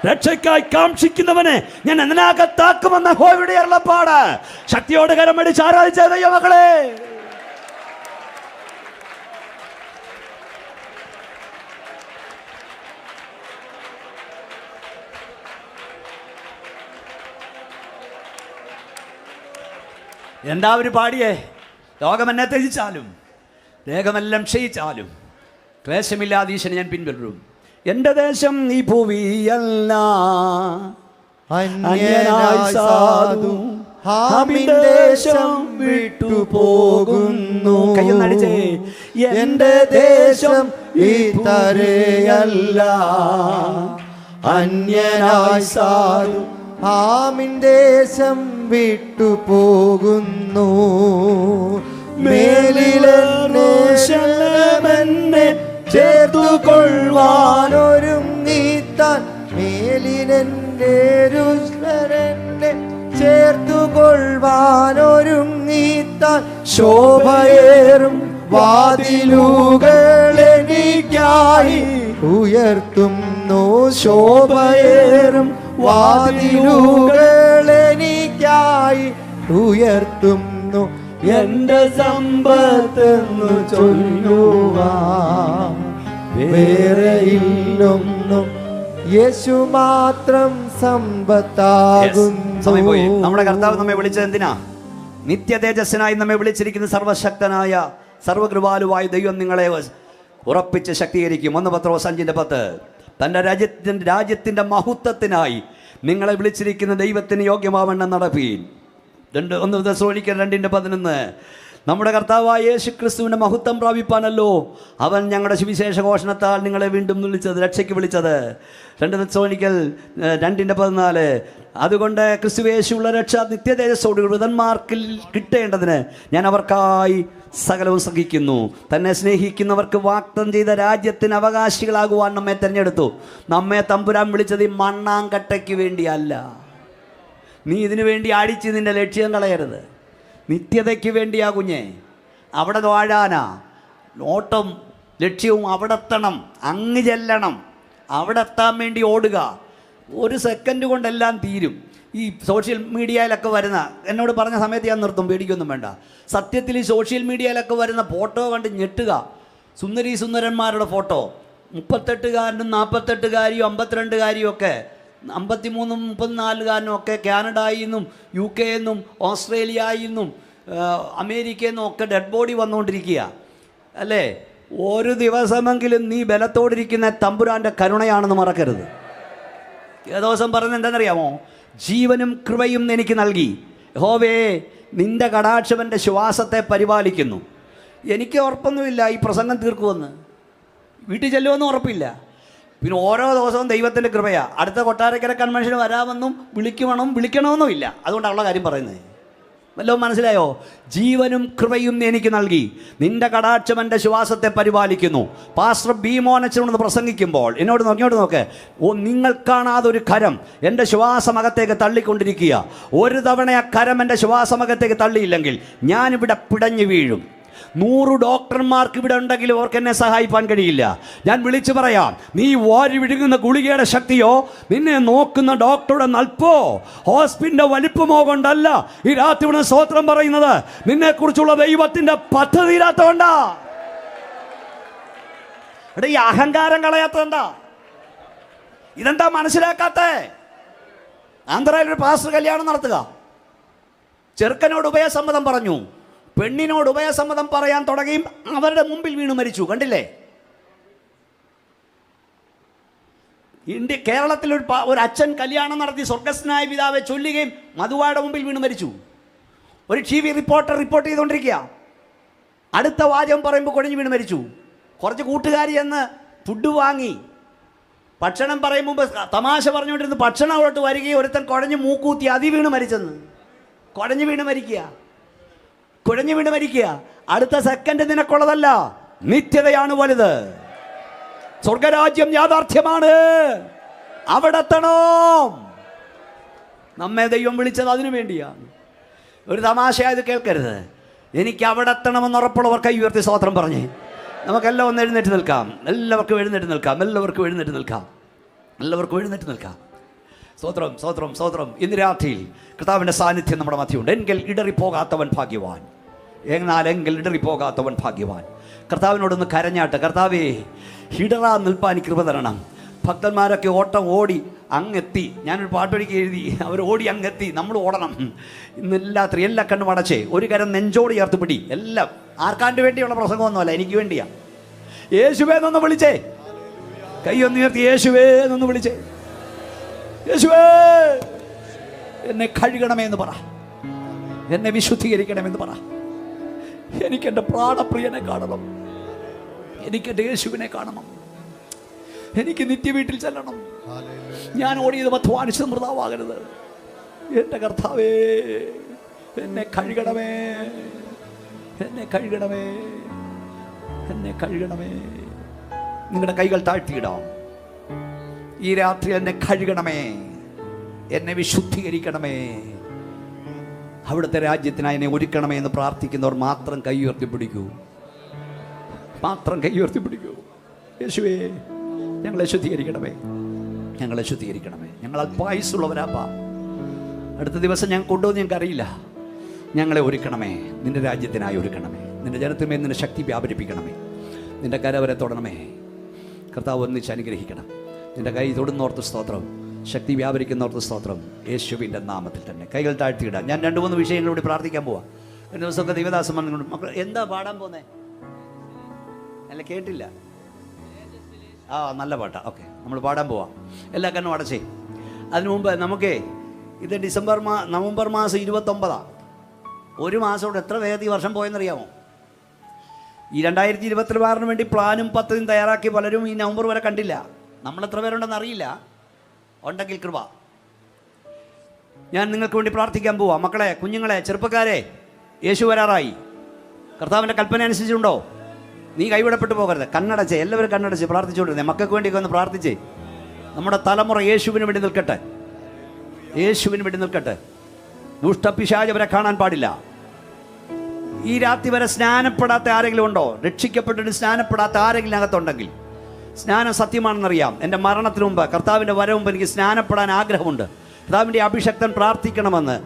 രക്ഷയ്ക്കായി കാക്ഷിക്കുന്നവനെ ഞാൻ അതിനകത്താക്കുമെന്ന യഹോവയുടെ അരുളപ്പാട്. ശക്തിയോടെ കരമടിച്ച് ആരാധിച്ച ദൈവമക്കളെ, എന്താ ഒരു പാടിയേ? ലോകമെന്നെ ത്യജിച്ചാലും ദേഹമെല്ലാം ക്ഷയിച്ചാലും ക്ലേശമില്ലാതെ ഈശനെ ഞാൻ പിൻവരും. എൻ്റെ ദേശം ഈ ഭൂവിയല്ല, അന്യനായി സാധു ഹാമിൻ ദേശം വിട്ടുപോകുന്നു. കയ്യൊന്നടിച്ചേ. എൻ്റെ ദേശം ഈ തരയല്ല, അന്യനായി സാധു ഹാമിൻ ദേശം വിട്ടുപോകുന്നു. മേലിലെന്നെ ചേർത്തുകൊള്ളുവാനൊരുങ്ങിത്താൻ, മേലിനെന്നെ ചേർത്തുകൊള്ളുവാനൊരുങ്ങിത്താൻ, ശോഭയേറും വാതിലുകളെനിക്കായി ഉയർത്തുന്നു. ശോഭയേറും വാതിലുകളെനിക്കായി ഉയർത്തുന്നു. എന്റെ സമ്പത്തെന്നു ചൊല്ലുവാൻ വേറെയില്ലൊന്നും, യേശു മാത്രം സമ്പത്താകുന്നു. നമ്മുടെ കർത്താവ് നമ്മെ വിളിച്ചത് എന്തിനാ? നിത്യ തേജസ്സിനായി നമ്മെ വിളിച്ചിരിക്കുന്ന സർവശക്തനായ സർവകൃപാലുവായ ദൈവം നിങ്ങളെ ഉറപ്പിച്ച് ശക്തീകരിക്കും. 1 പത്രോസ് 5:10. തൻ്റെ രാജ്യത്തിൻ്റെ മഹത്വത്തിനായി നിങ്ങളെ വിളിച്ചിരിക്കുന്ന ദൈവത്തിന് യോഗ്യമാവണ്ണം നടപ്പീൻ. 1 തെസ്സലോനിക്കർ 2:11. നമ്മുടെ കർത്താവായ യേശു ക്രിസ്തുവിൻ്റെ മഹത്വം പ്രാപിപ്പാനല്ലോ അവൻ ഞങ്ങളുടെ സുവിശേഷ ഘോഷണത്താൽ നിങ്ങളെ വീണ്ടും വിളിച്ചത്, രക്ഷയ്ക്ക് വിളിച്ചത്. 2 തെസ്സലോനിക്കർ 2:14. അതുകൊണ്ട് ക്രിസ്തുവേശുള്ള രക്ഷ നിത്യതേജസ്സോട് വൃതന്മാർക്ക് കിട്ടേണ്ടതിന് ഞാൻ അവർക്കായി സകലവും സഹിക്കുന്നു. തന്നെ സ്നേഹിക്കുന്നവർക്ക് വാഗ്ദത്തം ചെയ്ത രാജ്യത്തിന് അവകാശികളാകുവാൻ നമ്മെ തിരഞ്ഞെടുത്തു. നമ്മെ തമ്പുരാൻ വിളിച്ചത് ഈ മണ്ണാങ്കട്ടയ്ക്ക് വേണ്ടിയല്ല. നീ ഇതിനു വേണ്ടി അടിച്ച് നിന്റെ ലക്ഷ്യം കളയരുത്. നിത്യതയ്ക്ക് വേണ്ടിയാ കുഞ്ഞെ. അവിടെ വാഴാനാ നോട്ടം, ലക്ഷ്യവും അവിടെ എത്തണം, അങ്ങ് ചെല്ലണം. അവിടെ എത്താൻ വേണ്ടി ഓടുക. 1 സെക്കൻഡ് കൊണ്ടെല്ലാം തീരും. ഈ സോഷ്യൽ മീഡിയയിലൊക്കെ വരുന്ന, എന്നോട് പറഞ്ഞ സമയത്ത് ഞാൻ നിർത്തും, പേടിക്കൊന്നും വേണ്ട. സത്യത്തിൽ ഈ സോഷ്യൽ മീഡിയയിലൊക്കെ വരുന്ന ഫോട്ടോ കണ്ട് ഞെട്ടുക. സുന്ദരീ സുന്ദരന്മാരുടെ ഫോട്ടോ, 38കാരനും 48കാരിയും 52കാരിയും ഒക്കെ, 53 34കാരനും ഒക്കെ കാനഡയിൽ നിന്നും UK നിന്നും ഓസ്ട്രേലിയയിൽ നിന്നും അമേരിക്കയിൽ നിന്നും ഒക്കെ ഡെഡ് ബോഡി വന്നുകൊണ്ടിരിക്കുക അല്ലേ? ഒരു ദിവസമെങ്കിലും നീ ബലത്തോടിരിക്കുന്ന തമ്പുരാൻ്റെ കരുണയാണെന്ന് മറക്കരുത്. ദിവസം പറയുന്നത് എന്താണെന്നറിയാമോ? ജീവനും കൃപയും എനിക്ക് നൽകി. യഹോവേ, നിന്റെ കടാക്ഷവൻ്റെ ശ്വാസത്തെ പരിപാലിക്കുന്നു. എനിക്ക് ഉറപ്പൊന്നുമില്ല ഈ പ്രസംഗം തീർക്കുമെന്ന്, വീട്ടിൽ ചെല്ലുമെന്ന് ഉറപ്പില്ല. പിന്നെ ഓരോ ദിവസവും ദൈവത്തിൻ്റെ കൃപയാണ്. അടുത്ത കൊട്ടാരക്കര കൺവെൻഷന് വരാമെന്നും വിളിക്കണമെന്നും ഇല്ല. അതുകൊണ്ടുള്ള കാര്യം പറയുന്നത് വല്ലതും മനസ്സിലായോ? ജീവനും കൃപയും എനിക്ക് നൽകി, നിന്റെ കടാക്ഷം എൻ്റെ ശ്വാസത്തെ പരിപാലിക്കുന്നു. പാസ്റ്റർ ബീമോനച്ചനോട് പ്രസംഗിക്കുമ്പോൾ എന്നോട് ഇങ്ങോട്ട് നോക്ക്, നിങ്ങൾ കാണാതെ ഒരു കരം എൻ്റെ ശ്വാസമകത്തേക്ക് തള്ളിക്കൊണ്ടിരിക്കുക. ഒരു തവണ ആ കരം എൻ്റെ ശ്വാസമകത്തേക്ക് തള്ളിയില്ലെങ്കിൽ ഞാനിവിടെ പിടഞ്ഞു വീഴും. 100 ഡോക്ടർമാർക്ക് ഇവിടെ ഉണ്ടെങ്കിലും അവർക്ക് എന്നെ സഹായിക്കാൻ കഴിയില്ല. ഞാൻ വിളിച്ചു പറയാം, നീ വാരി വിഴുങ്ങുന്ന ഗുളികയുടെ ശക്തിയോ നിന്നെ നോക്കുന്ന ഡോക്ടറുടെ നൽപ്പോ ഹോസ്പിറ്റലിന്റെ വലിപ്പമോ കൊണ്ടല്ല ഈ രാത്രി ഇവിടെ സ്തോത്രം പറയുന്നത്. നിന്നെക്കുറിച്ചുള്ള ദൈവത്തിന്റെ പദ്ധതി ഇല്ലാത്തതുകൊണ്ടാ. എടാ, ഈ അഹങ്കാരം കളയാത്തതുകൊണ്ടാ. ഇതെന്താ മനസ്സിലാക്കാത്തേ? ആന്ധ്രയിൽ ഒരു പാസ്റ്റർ കല്യാണം നടത്തുക. ചെറുക്കനോട് ഉഭയസമ്മതം പറഞ്ഞു, പെണ്ണിനോട് ഉഭയസമ്മതം പറയാൻ തുടങ്ങിയും അവരുടെ മുമ്പിൽ വീണു മരിച്ചു. കണ്ടില്ലേ? കേരളത്തിൽ ഒരു അച്ഛൻ കല്യാണം നടത്തി സ്വർഗസ്നായ പിതാവെ ചൊല്ലുകയും മധുവായുടെ മുമ്പിൽ വീണു മരിച്ചു. ഒരു TV റിപ്പോർട്ടർ റിപ്പോർട്ട് ചെയ്തുകൊണ്ടിരിക്കുക. അടുത്ത വാചകം പറയുമ്പോൾ കുഴഞ്ഞു വീണ് മരിച്ചു. കുറച്ച് കൂട്ടുകാരി എന്ന് ഫുഡ് വാങ്ങി ഭക്ഷണം പറയും മുമ്പ് തമാശ പറഞ്ഞുകൊണ്ടിരുന്ന് ഭക്ഷണം അവിടോട്ട് വരികയും ഒരുത്തൻ കുഴഞ്ഞ് മൂക്കൂത്തി അതി വീണ് മരിച്ചെന്ന്. കുഴഞ്ഞു വീണ് മരിക്കുക. അടുത്ത സെക്കൻഡ് നിനക്കുള്ളതല്ല, നിത്യതയാണ് വലുത്. സ്വർഗരാജ്യം യാഥാർത്ഥ്യമാണ്. അവിടെ എത്തണം. നമ്മെ ദൈവം വിളിച്ചത് അതിനു വേണ്ടിയാണ്. ഒരു തമാശയായത് കേൾക്കരുത്. എനിക്ക് അവിടെ എത്തണമെന്ന് ഉറപ്പുള്ളവർ കൈ ഉയർത്തി സ്തോത്രം പറഞ്ഞേ. നമുക്കെല്ലാം ഒന്ന് എഴുന്നേറ്റ് നിൽക്കാം. എല്ലാവർക്കും എഴുന്നേറ്റ് നിൽക്കാം. സ്തോത്രം. ഇന്ന് രാത്രിയിൽ കർത്താവിൻ്റെ സാന്നിധ്യം നമ്മുടെ മധ്യമുണ്ട്. എങ്കിൽ ഇടറിപ്പോകാത്തവൻ ഭാഗ്യവാൻ. കർത്താവിനോടൊന്ന് കരഞ്ഞാട്ട്, കർത്താവേ ഇടറാ നിൽപ്പാൻ കൃപ തരണം. ഭക്തന്മാരൊക്കെ ഓട്ടം ഓടി അങ്ങെത്തി. ഞാനൊരു പാട്ടൊരുക്കി എഴുതി, അവർ ഓടി അങ്ങെത്തി, നമ്മൾ ഓടണം. ഇന്ന് രാത്രി എല്ലാ കണ്ണും അടച്ചേ ഒരു കരം നെഞ്ചോട് ചേർത്ത് പിടി. എല്ലാം ആർക്കാണ്ട് വേണ്ടിയുള്ള പ്രസംഗമൊന്നുമല്ല, എനിക്ക് വേണ്ടിയാ. യേശുവേ എന്നൊന്ന് വിളിച്ചേ, കൈയൊന്ന് ഉയർത്തി യേശുവേ എന്നൊന്ന് വിളിച്ചേ. യേശുവേ എന്നെ കഴുകണമെന്ന് പറ, എന്നെ വിശുദ്ധീകരിക്കണമെന്ന് പറ. എനിക്കെൻ്റെ പ്രാണപ്രിയനെ കാണണം, എനിക്കെൻ്റെ യേശുവിനെ കാണണം, എനിക്ക് നിത്യവീട്ടിൽ ചെല്ലണം. ഞാൻ ഓടിയത് അധ്വാനിച്ചത് മൃതാവാകരുത്. എൻ്റെ കർത്താവേ എന്നെ കഴുകണമേ. നിങ്ങളുടെ കൈകൾ താഴ്ത്തിയിടാം. ഈ രാത്രി എന്നെ കഴുകണമേ, എന്നെ വിശുദ്ധീകരിക്കണമേ, അവിടുത്തെ രാജ്യത്തിനായി എന്നെ ഒരുക്കണമേ എന്ന് പ്രാർത്ഥിക്കുന്നവർ മാത്രം കൈ ഉയർത്തിപ്പിടിക്കൂ. യേശുവേ ഞങ്ങളെ ശുദ്ധീകരിക്കണമേ. ഞങ്ങൾ അല്പായുസുള്ളവരാപ്പാ. അടുത്ത ദിവസം ഞാൻ കൊണ്ടുവന്ന് ഞങ്ങൾക്കറിയില്ല. ഞങ്ങളെ ഒരുക്കണമേ, നിന്റെ രാജ്യത്തിനായി ഒരുക്കണമേ. നിന്റെ ജനത്തിന്മേൽ നിന്റെ ശക്തി വ്യാപരിപ്പിക്കണമേ. നിന്റെ കരവരെ തൊടണമേ. കർത്താവ് ഒന്നിച്ച് അനുഗ്രഹിക്കണം. നിന്റെ കൈ തൊടുന്നോർത്ത് സ്തോത്രം, ശക്തി വ്യാപരിക്കുന്നോർത്ത് സ്തോത്രം. യേശുവിൻ്റെ നാമത്തിൽ തന്നെ കൈകൾ താഴ്ത്തിയിടാം. ഞാൻ 2-3 വിഷയങ്ങളോട് പ്രാർത്ഥിക്കാൻ പോവാം. ഒരു ദിവസമൊക്കെ ദൈവദാസൻ വന്നുകൊണ്ട് മക്കൾ എന്താ പാടാൻ പോകുന്നേ? അല്ല കേട്ടില്ല. നല്ല പാട്ടാ. ഓക്കെ, നമ്മൾ പാടാൻ പോവാം. എല്ലാ കണ്ണും അടച്ചേ. അതിനു മുമ്പ് നമുക്കേ ഇത് നവംബർ മാസം 29. ഒരു മാസം കൊണ്ട് എത്ര വേഗത്തിൽ വർഷം പോയെന്നറിയാമോ? ഈ 2026 വേണ്ടി പ്ലാനും പദ്ധതിയും തയ്യാറാക്കി പലരും ഈ നവംബർ വരെ കണ്ടില്ല. നമ്മൾ എത്ര പേരുണ്ടെന്ന് അറിയില്ല. ഉണ്ടെങ്കിൽ കൃപ. ഞാൻ നിങ്ങൾക്ക് വേണ്ടി പ്രാർത്ഥിക്കാൻ പോവാം. മക്കളെ, കുഞ്ഞുങ്ങളെ, ചെറുപ്പക്കാരെ, യേശു വരാറായി. കർത്താവിൻ്റെ കൽപ്പന അനുസരിച്ചുണ്ടോ? നീ കൈവിടപ്പെട്ടു പോകരുത്. കണ്ണടച്ചേ, എല്ലാവരും കണ്ണടച്ച് പ്രാർത്ഥിച്ചുകൊണ്ടിരുന്നേ. മക്കൾക്ക് വേണ്ടിയൊക്കെ ഒന്ന് പ്രാർത്ഥിച്ചേ. നമ്മുടെ തലമുറ യേശുവിന് വേണ്ടി നിൽക്കട്ടെ. ദുഷ്ടപിശാച് അവരെ കാണാൻ പാടില്ല. ഈ രാത്രി വരെ സ്നാനപ്പെടാത്ത ആരെങ്കിലും ഉണ്ടോ? രക്ഷിക്കപ്പെട്ടിട്ട് സ്നാനപ്പെടാത്ത ആരെങ്കിലും അകത്തുണ്ടെങ്കിൽ, സ്നാനം സത്യമാണെന്നറിയാം. എൻ്റെ മരണത്തിന് മുമ്പ്, കർത്താവിൻ്റെ വരവ് മുമ്പ് എനിക്ക് സ്നാനപ്പെടാൻ ആഗ്രഹമുണ്ട്. കർത്താവിൻ്റെ അഭിഷക്തൻ പ്രാർത്ഥിക്കണമെന്ന്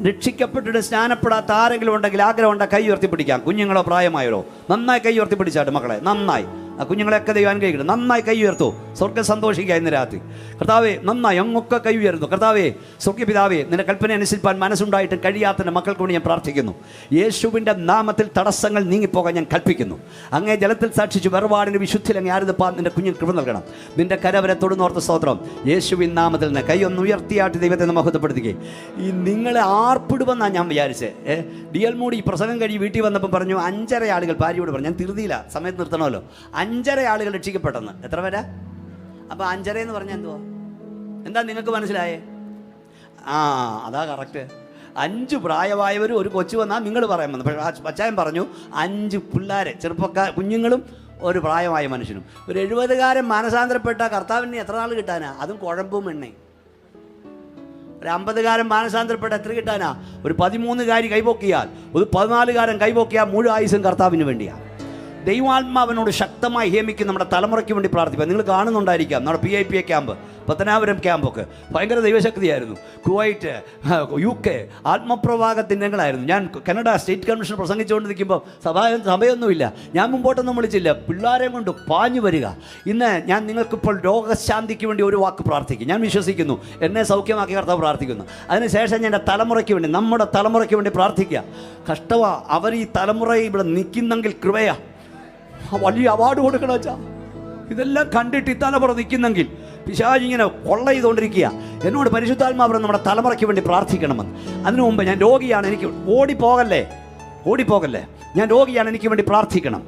രക്ഷിക്കപ്പെട്ടിട്ട് സ്നാനപ്പെടാത്ത ആരെങ്കിലും ഉണ്ടെങ്കിൽ ആഗ്രഹമുണ്ട്, കൈ ഉയർത്തിപ്പിടിക്കാം. കുഞ്ഞുങ്ങളോ പ്രായമായവരോ നന്നായി കൈ ഉയർത്തിപ്പിടിച്ചാട്ട് മക്കളെ. നന്നായി ആ കുഞ്ഞുങ്ങളെയൊക്കെ ദൈവം അനുഗ്രഹിക്കണം. നന്നായി കൈ ഉയർത്തു. സ്വർഗ്ഗം സന്തോഷിക്കുക ഇന്ന് രാത്രി. കർത്താവേ നന്നായി അങ്ങൊക്കെ കൈ ഉയർന്നു. കർത്താവേ, സ്വർഗ്ഗപിതാവേ, നിന്റെ കൽപ്പന അനുസരിപ്പാൻ മനസ്സുണ്ടായിട്ട് കഴിയാത്തതിൻ്റെ മക്കൾക്ക് വേണ്ടി ഞാൻ പ്രാർത്ഥിക്കുന്നു. യേശുവിൻ്റെ നാമത്തിൽ തടസ്സങ്ങൾ നീങ്ങിപ്പോകാൻ ഞാൻ കൽപ്പിക്കുന്നു. അങ്ങേ ജലത്തിൽ സാക്ഷിച്ചു വേർപാടിൻ്റെ വിശുദ്ധിയിൽ അങ്ങ് ആരുതപ്പാൻ നിന്റെ കുഞ്ഞിന് കൃപ നൽകണം. നിന്റെ കരവരെ തൊടുന്നോർത്ത് സ്തോത്രം. യേശുവിൻ നാമത്തിൽ നിന്ന് കൈ ഒന്ന് ഉയർത്തിയാട്ട് ദൈവത്തെ മഹത്വപ്പെടുത്തുകയും. ഈ നിങ്ങളെ ആർപ്പിടുമെന്നാണ് ഞാൻ വിചാരിച്ചത്. DL മൂടി ഈ പ്രസംഗം കഴിഞ്ഞ് വീട്ടിൽ വന്നപ്പോൾ പറഞ്ഞു 5.5 ആളുകൾ ഭാര്യയോട് പറഞ്ഞു. ഞാൻ തിരുതിയില്ല, സമയത്ത് നിർത്തണമല്ലോ. 5.5 ആളുകൾ രക്ഷിക്കപ്പെട്ടെന്ന്. എത്ര പേരാ? അപ്പോൾ 5.5 എന്ന് പറഞ്ഞാൽ എന്തുവാ? എന്താ നിങ്ങൾക്ക് മനസ്സിലായേ? അതാ കറക്റ്റ്. 5 പ്രായമായവരും ഒരു കൊച്ചു വന്നാൽ നിങ്ങൾ പറയാൻ വന്നു. പക്ഷേ അച്ചായൻ പറഞ്ഞു 5 പിള്ളേരെ, കുഞ്ഞുങ്ങളും ഒരു പ്രായമായ മനുഷ്യനും. ഒരു 70കാരൻ മാനസാന്തരപ്പെട്ട കർത്താവിന് എത്ര നാൾ കിട്ടാനാ? അതും കുഴമ്പും എണ്ണയും. ഒരു 50കാരൻ മാനസാന്തരപ്പെട്ട എത്ര കിട്ടാനാ? ഒരു 13കാരി കൈപോക്കിയാൽ, ഒരു 14കാരൻ കൈപോക്കിയാൽ മുഴു ആയുസും കർത്താവിന് വേണ്ടിയാണ്. ദൈവാത്മാവിനോട് ശക്തമായി ഹേമിക്കും നമ്മുടെ തലമുറയ്ക്ക് വേണ്ടി പ്രാർത്ഥിക്കുക. നിങ്ങൾ കാണുന്നുണ്ടായിരിക്കാം നമ്മുടെ PIPA ക്യാമ്പ്, പത്തനാപുരം ക്യാമ്പൊക്കെ ഭയങ്കര ദൈവശക്തിയായിരുന്നു. Kuwait, UK ആത്മപ്രവാഹത്തിൻ്റെ ഞങ്ങളായിരുന്നു. ഞാൻ കനഡ സ്റ്റേറ്റ് കൺവെൻഷൻ പ്രസംഗിച്ചുകൊണ്ടിരിക്കുമ്പോൾ സഭയൊന്നുമില്ല, ഞാൻ മുമ്പോട്ടൊന്നും വിളിച്ചില്ല, പിള്ളേരെ കൊണ്ട് പാഞ്ഞു വരിക. ഇന്ന് ഞാൻ നിങ്ങൾക്കിപ്പോൾ രോഗശാന്തിക്ക് വേണ്ടി ഒരു വാക്ക് പ്രാർത്ഥിക്കും. ഞാൻ വിശ്വസിക്കുന്നു എന്നെ സൗഖ്യമാക്കി കർത്താവ് പ്രാർത്ഥിക്കുന്നു. അതിനുശേഷം ഞാൻ എൻ്റെ തലമുറയ്ക്ക് വേണ്ടി, നമ്മുടെ തലമുറയ്ക്ക് വേണ്ടി പ്രാർത്ഥിക്കുക. കഷ്ടവാ, അവർ ഈ തലമുറ ഇവിടെ നിൽക്കുന്നെങ്കിൽ കൃപയാ, വലിയ അവാർഡ് കൊടുക്കണം വെച്ചാ. ഇതെല്ലാം കണ്ടിട്ട് ഈ തലമുറ നിൽക്കുന്നെങ്കിൽ പിശാച് ഇങ്ങനെ കൊള്ള ചെയ്തുകൊണ്ടിരിക്കുക. എന്നോട് പരിശുദ്ധാത്മാവ് നമ്മുടെ തലമുറയ്ക്ക് വേണ്ടി പ്രാർത്ഥിക്കണമെന്ന്. അതിനു മുമ്പ് ഞാൻ രോഗിയാണ്, എനിക്ക് ഓടിപ്പോകല്ലേ, ഞാൻ രോഗിയാണ്, എനിക്ക് വേണ്ടി പ്രാർത്ഥിക്കണം.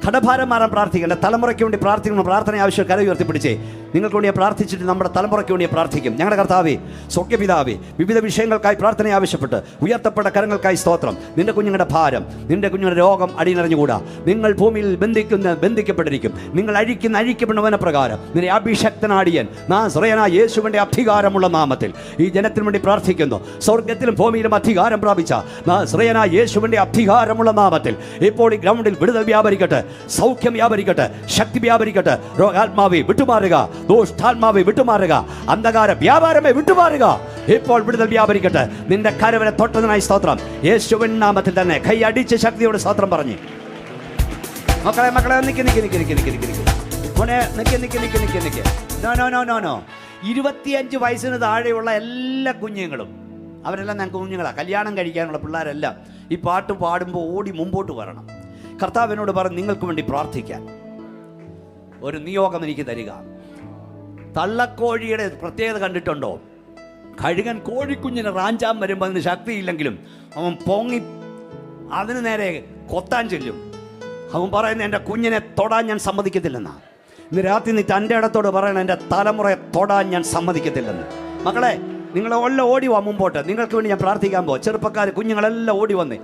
കടഭാരം മാറാൻ പ്രാർത്ഥിക്കണം. തലമുറയ്ക്ക് വേണ്ടി പ്രാർത്ഥിക്കണം. പ്രാർത്ഥന ആവശ്യം കര ഉയർത്തിപ്പിടിച്ചേ. നിങ്ങൾക്ക് വേണ്ടി പ്രാർത്ഥിച്ചിട്ട് നമ്മുടെ തലമുറയ്ക്ക് വേണ്ടി പ്രാർത്ഥിക്കും. ഞങ്ങളുടെ കർത്താവേ, സ്വർഗ്ഗപിതാവേ, വിവിധ വിഷയങ്ങൾക്കായി പ്രാർത്ഥന ആവശ്യപ്പെട്ട് ഉയർത്തപ്പെട്ട കരങ്ങൾക്കായി സ്തോത്രം. നിന്റെ കുഞ്ഞുങ്ങളുടെ ഭാരം, നിന്റെ കുഞ്ഞുങ്ങളുടെ രോഗം അടിയറിഞ്ഞുകൂടാ. നിങ്ങൾ ഭൂമിയിൽ ബന്ധിക്കപ്പെട്ടിരിക്കും. നിങ്ങൾ അഴിക്കപ്പെടുന്നവന പ്രകാരം നിന്റെ അഭിഷക്തനാടിയൻ നാസറേയനായ യേശുവിൻ്റെ അധികാരമുള്ള നാമത്തിൽ ഈ ജനത്തിനു വേണ്ടി പ്രാർത്ഥിക്കുന്നു. സ്വർഗത്തിലും ഭൂമിയിലും അധികാരം പ്രാപിച്ച നാസറേയനായ യേശുവിൻ്റെ അധികാരമുള്ള നാമത്തിൽ ഇപ്പോൾ ഈ ഗ്രൗണ്ടിൽ വിടുതൽ വ്യാപരിക്കട്ടെ, സൗഖ്യം വ്യാപരിക്കട്ടെ, ശക്തി വ്യാപരിക്കട്ടെ. രോഗാത്മാവെ വിട്ടുമാറുക, ദോഷ്ടാത്മാവെ വിട്ടുമാറുക, അന്ധകാര വ്യാപാരമേ വിട്ടുമാറുക. ഇപ്പോൾ വിടുതൽ വ്യാപരിക്കട്ടെ. നിന്റെ കരവരെ തൊട്ടതിനായി സ്തോത്രം. യേശുവിൻ നാമത്തിൽ തന്നെ കൈ അടിച്ച് ശക്തിയോട് സ്തോത്രം പറഞ്ഞ് മക്കളെ നിക്ക് 25 വയസ്സിന് താഴെയുള്ള എല്ലാ കുഞ്ഞുങ്ങളും, അവരെല്ലാം ഞങ്ങൾക്ക് കുഞ്ഞുങ്ങളാണ്, കല്യാണം കഴിക്കാനുള്ള പിള്ളേരെല്ലാം ഈ പാട്ട് പാടുമ്പോൾ ഓടി മുമ്പോട്ട് വരണം. കർത്താവിനോട് പറഞ്ഞ് നിങ്ങൾക്ക് വേണ്ടി പ്രാർത്ഥിക്കാൻ ഒരു നിയോഗം എനിക്ക് തരിക. തള്ളക്കോഴിയുടെ പ്രത്യേകത കണ്ടിട്ടുണ്ടോ? കഴുകൻ കോഴിക്കുഞ്ഞിന് റാഞ്ചാൻ വരുമ്പോൾ അതിന് ശക്തിയില്ലെങ്കിലും അവൻ പൊങ്ങി അതിന് നേരെ കൊത്താൻ ചെല്ലും. അവൻ പറയുന്നത് എൻ്റെ കുഞ്ഞിനെ തൊടാൻ ഞാൻ സമ്മതിക്കത്തില്ലെന്നാ. ഇന്ന് രാത്രി നീ തൻ്റെ ഇടത്തോട് പറയണം, എൻ്റെ തലമുറയെ തൊടാൻ ഞാൻ സമ്മതിക്കത്തില്ലെന്ന്. മക്കളെ, നിങ്ങളെല്ലാം ഓടി വാ മുമ്പോട്ട്. നിങ്ങൾക്ക് വേണ്ടി ഞാൻ പ്രാർത്ഥിക്കാൻ പോകും. ചെറുപ്പക്കാർ, കുഞ്ഞുങ്ങളെല്ലാം ഓടി വന്നേ.